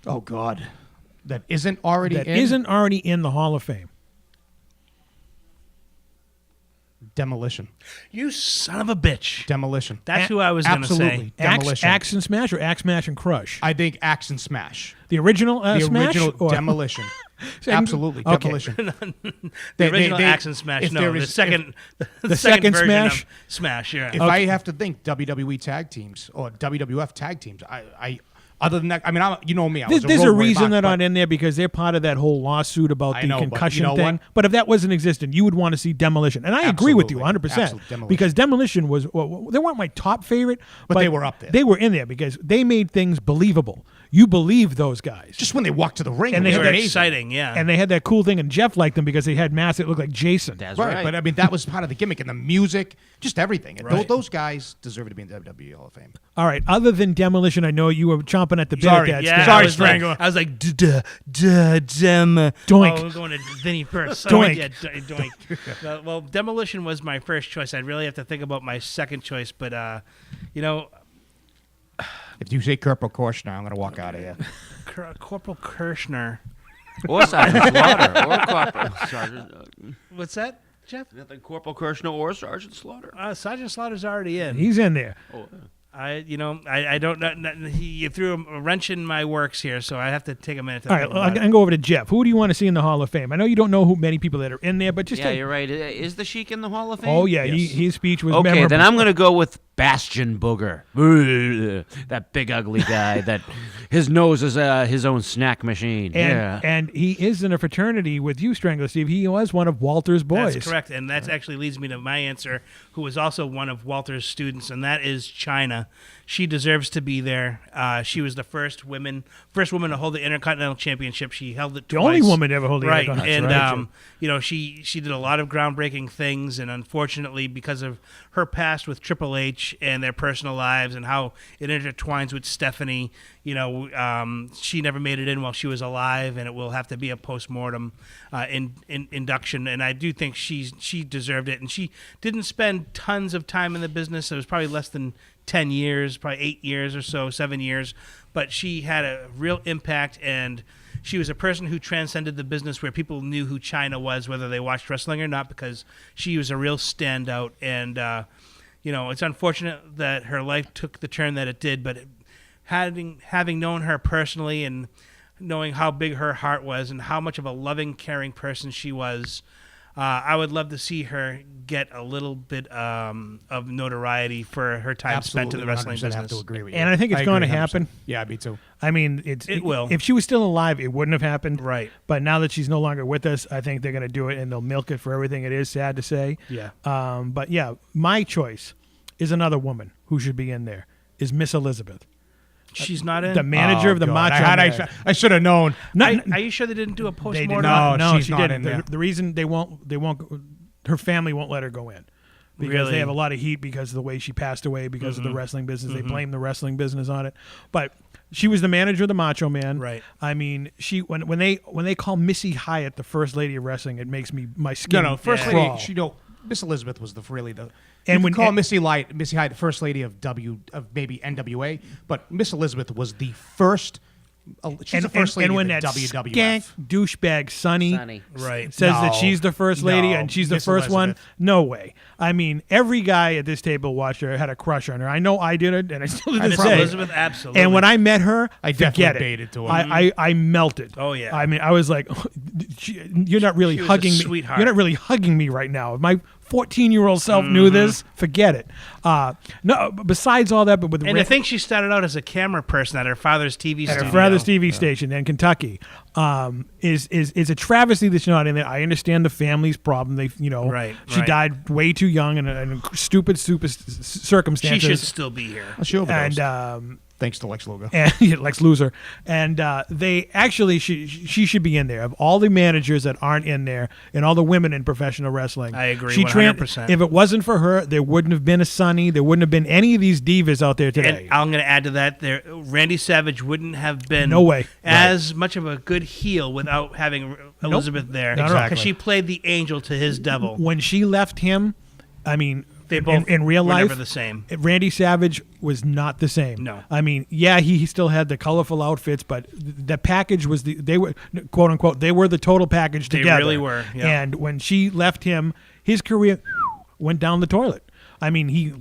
Oh God, that isn't already That in? isn't already in the Hall of Fame. Demolition. You son of a bitch. Demolition. That's who I was going to Absolutely. say. Demolition. Axe and Smash or Axe Smash and Crush? I think Axe and Smash. The original The Smash? original or- Demolition. Same- Absolutely. Okay. Demolition. The original Axe and Smash. if No, there the is- second, The second second version Smash? of Smash. Yeah. If I have to think WWE tag teams or WWF tag teams, I other than that, I mean, you know me. I was There's a road warrior reason back, they're but not in there because they're part of that whole lawsuit about I the know, but you concussion know thing. what? But if that wasn't existent, you would want to see Demolition. And I agree with you Absolutely. 100% Absolute Demolition. because Demolition was, they weren't my top favorite, But they were up there. They were in there because they made things believable. You believe those guys. Just when they walked to the ring, And it they was had They were amazing. exciting, yeah. and they had that cool thing, and Jeff liked them because they had masks that looked like Jason. That's Right, right. but I mean that was part of the gimmick and the music, just everything. And Right. those guys deserve to be in the WWE Hall of Fame. All right, other than Demolition, I know you were chomping at the bit Sorry, at that yeah, stage. I was like, I was like, dem. Doink. Oh, we're going to Vinny first. Doink. Yeah, doink. Well, Demolition was my first choice. I'd really have to think about my second choice, but you know, If you say Corporal Korshner, I'm going to walk out of here. Corporal Kirshner. Or Sergeant Slaughter. Or Corporal Sergeant. What's that, Jeff? Nothing Corporal Kirshner or Sergeant Slaughter. Sergeant Slaughter's already in. He's in there. Oh, I don't know. You threw a wrench in my works here, so I have to take a minute to All right, think I'm about going to go over to Jeff. Who do you want to see in the Hall of Fame? I know you don't know who many people that are in there, but just yeah, take, you're right. Is the Sheik in the Hall of Fame? oh yeah, Yes. his speech was Okay, memorable. then I'm going to go with Bastion Booger. That big ugly guy that his nose is his own snack machine. And he is in a fraternity with you, Strangler Steve. He was one of Walter's boys. That's correct, and that actually leads me to my answer, who was also one of Walter's students, and that is China. She deserves to be there. She was the first woman to hold the Intercontinental Championship. She held it The twice. only woman to ever hold the right. Intercontinental. And That's right. you know, she did a lot of groundbreaking things, and unfortunately, because of her past with Triple H and their personal lives and how it intertwines with Stephanie, you know, she never made it in while she was alive, and it will have to be a post-mortem induction. And I do think she deserved it, and she didn't spend tons of time in the business. It was probably less than 10 years, probably 8 years or so, 7 years, but she had a real impact, and she was a person who transcended the business where people knew who China was, whether they watched wrestling or not, because she was a real standout. And, you know, it's unfortunate that her life took the turn that it did, but having known her personally and knowing how big her heart was and how much of a loving, caring person she was, I would love to see her get a little bit of notoriety for her time spent in the wrestling 100% business. have to agree with you. And I think it's going to agree 100%. happen. Yeah, me too. I mean, It will. If she was still alive, it wouldn't have happened. Right. But now that she's no longer with us, I think they're going to do it, and they'll milk it for everything it is. Sad to say. Yeah. But yeah, my choice is another woman who should be in there. Is Miss Elizabeth, She's not in? the manager of the God. Macho Man. I should have known. Are you sure they didn't do a They did post-mortem? not. No, No, she's she not didn't. in there. The reason they won't, her family won't let her go in because Really? they have a lot of heat because of the way she passed away because of the wrestling business. They blame the wrestling business on it. But she was the manager of the Macho Man. Right. I mean, she when they call Missy Hyatt the first lady of wrestling, it makes my skin No, first crawl. lady. Miss Elizabeth was really the. And And when- when call and- Missy Hyatt the first lady of maybe NWA, but Miss Elizabeth was the first. She's the first lady and when of that the WWF. skank douchebag Sonny Right. says that No. she's the first lady No. and she's the Miss first one, Elizabeth. no way. I mean, every guy at this table watched her, had a crush on her. I know I did it, and I still to this Miss day. Elizabeth, absolutely. And when I met her, I forget definitely it. baited to her. I melted. Oh, yeah. I mean, I was like, you're not really She was a hugging me. sweetheart. You're not really hugging me right now. If my 14-year-old self knew this, forget it. No, besides all that, but with And I think she started out as a camera person at her father's TV at studio. her father's TV station in Kentucky, is a travesty that she's not in there. I understand the family's problem. They, she died way too young in stupid circumstances. She should still be here. She overdosed. And thanks to Lex Luger. and Lex Luger, and they actually she should be in there. Of all the managers that aren't in there, and all the women in professional wrestling, I agree 100%. If it wasn't for her, there wouldn't have been a Sunny. There wouldn't have been any of these divas out there today. And I'm going to add to that, Randy Savage wouldn't have been as much of a good heel without having Elizabeth there. Exactly. Because she played the angel to his devil. When she left him, I mean, They both in real were life, never the same. Randy Savage was not the same. No. I mean, yeah, he still had the colorful outfits, but the package was they were, quote unquote, they were the total package They together. really were, yeah. And when she left him, his career went down the toilet. I mean, he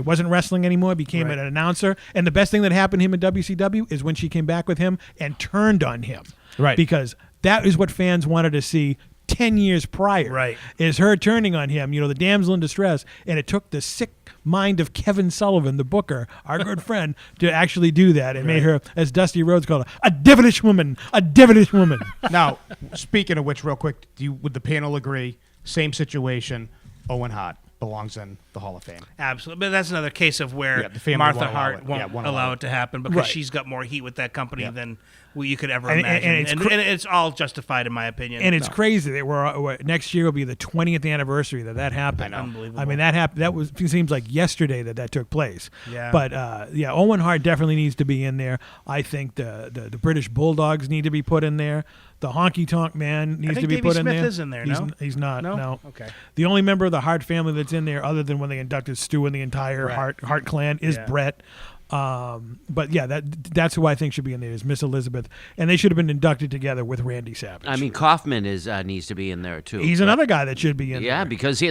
wasn't wrestling anymore, became an announcer. And the best thing that happened to him in WCW is when she came back with him and turned on him. Right. Because that is what fans wanted to see 10 years prior. Right. Is her turning on him, the damsel in distress. And it took the sick mind of Kevin Sullivan, the booker, our good friend, to actually do that. It made her, as Dusty Rhodes called her, a devilish woman. A devilish woman. Now, speaking of which, real quick, would the panel agree? Same situation, Owen Hart belongs in the Hall of Fame. Absolutely. But that's another case of where the family Martha won't allow Hart it. won't Yeah, won't allow allow it to happen because Right. she's got more heat with that company than what you could ever And- imagine. and And it's it's all justified, in my opinion. And it's crazy that next year will be the 20th anniversary that happened. I know. Unbelievable. I mean, that happened. It seems like yesterday that took place. Yeah. But Owen Hart definitely needs to be in there. I think the British Bulldogs need to be put in there. The Honky Tonk Man needs think to be Davey put in Smith there. is in there, He's, no? He's not. No? No. Okay. The only member of the Hart family that's in there, other than when they inducted Stu and the entire Hart clan, is Yeah. Brett. But yeah, that's who I think should be in there is Miss Elizabeth, and they should have been inducted together with Randy Savage. I mean, Kaufman needs to be in there too. He's another guy that should be in there. Yeah, because he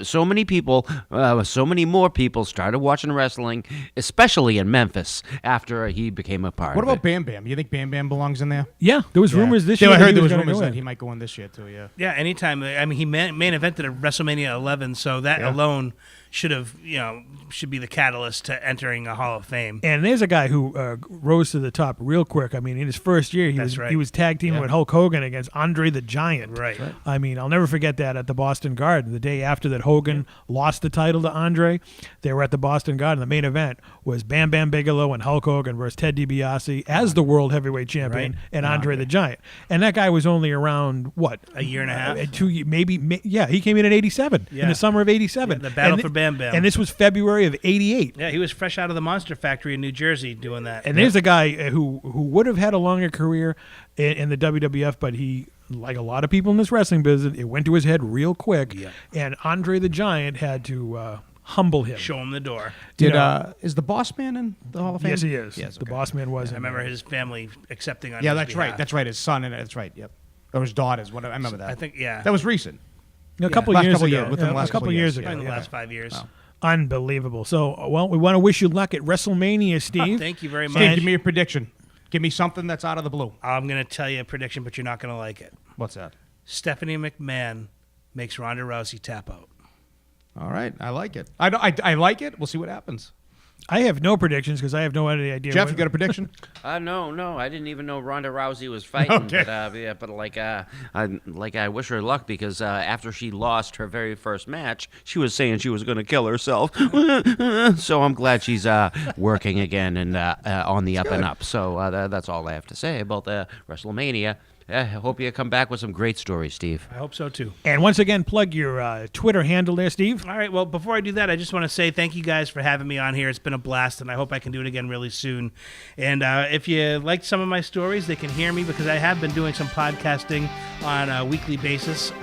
so many people, so many more people started watching wrestling, especially in Memphis after he became a part. What of about it. Bam Bam? You think Bam Bam belongs in there? Yeah, there was rumors this year. I that heard he there was gonna rumors go that in. he might go in this year too. Yeah. Yeah, anytime. I mean, he main evented at WrestleMania 11, so that alone should be the catalyst to entering a Hall of Fame. And there's a guy who rose to the top real quick. I mean, in his first year, he was tag teaming with Hulk Hogan against Andre the Giant. Right. I mean, I'll never forget that at the Boston Garden. The day after that Hogan lost the title to Andre, they were at the Boston Garden. The main event was Bam Bam Bigelow and Hulk Hogan versus Ted DiBiase as the World Heavyweight Champion and Andre the Giant. And that guy was only around, what? A year and a half? 2 years, maybe. Yeah, he came in 87, in the summer of 87. Yeah, the battle for Bam Bam. And this was February of 88. Yeah, he was fresh out of the Monster Factory in New Jersey doing that. And there's a guy who would have had a longer career in the WWF, but he, like a lot of people in this wrestling business, it went to his head real quick. Yeah. And Andre the Giant had to humble him. Show him the door. Is the Boss Man in the Hall of Fame? Yes, he is. Yes, The okay. Boss Man was. I remember his family accepting on Yeah, his that's right. behalf. That's right. His son and that's right. Yep. Or his daughters. Whatever. I remember that. I think, yeah. that was recent. A couple Last years couple ago. years, within the last a couple couple years years, ago. in the yeah. last 5 years. Unbelievable. So, well, we want to wish you luck at WrestleMania, Steve. Thank you very much. Steve, give me a prediction. Give me something that's out of the blue. I'm going to tell you a prediction, but you're not going to like it. What's that? Stephanie McMahon makes Ronda Rousey tap out. All right, I like it. I like it. We'll see what happens. I have no predictions because I have no idea. Jeff, you got a prediction? No, I didn't even know Ronda Rousey was fighting. Okay. But I wish her luck because after she lost her very first match, she was saying she was going to kill herself. So I'm glad she's working again and on the up and up. So that's all I have to say about the WrestleMania. I hope you come back with some great stories, Steve. I hope so, too. And once again, plug your Twitter handle there, Steve. All right, well, before I do that, I just want to say thank you guys for having me on here. It's been a blast, and I hope I can do it again really soon. And if you liked some of my stories, they can hear me because I have been doing some podcasting on a weekly basis through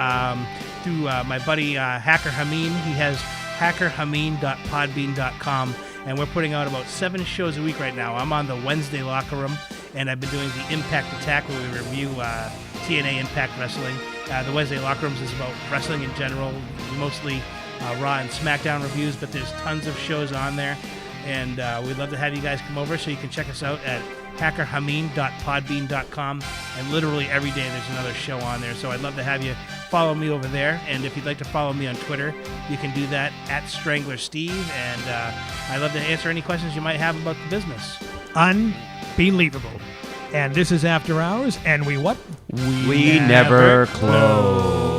my buddy Hacker Hameen. He has hackerhameen.podbean.com, and we're putting out about 7 shows a week right now. I'm on the Wednesday Locker Room, and I've been doing the Impact Attack where we review TNA Impact Wrestling. The Wednesday Locker Rooms is about wrestling in general, mostly Raw and SmackDown reviews, but there's tons of shows on there, and we'd love to have you guys come over so you can check us out at hackerhameen.podbean.com, and literally every day there's another show on there, so I'd love to have you follow me over there. And if you'd like to follow me on Twitter, you can do that at Strangler Steve. And I'd love to answer any questions you might have about the business. Unbelievable. And this is After Hours, and we what? We never close.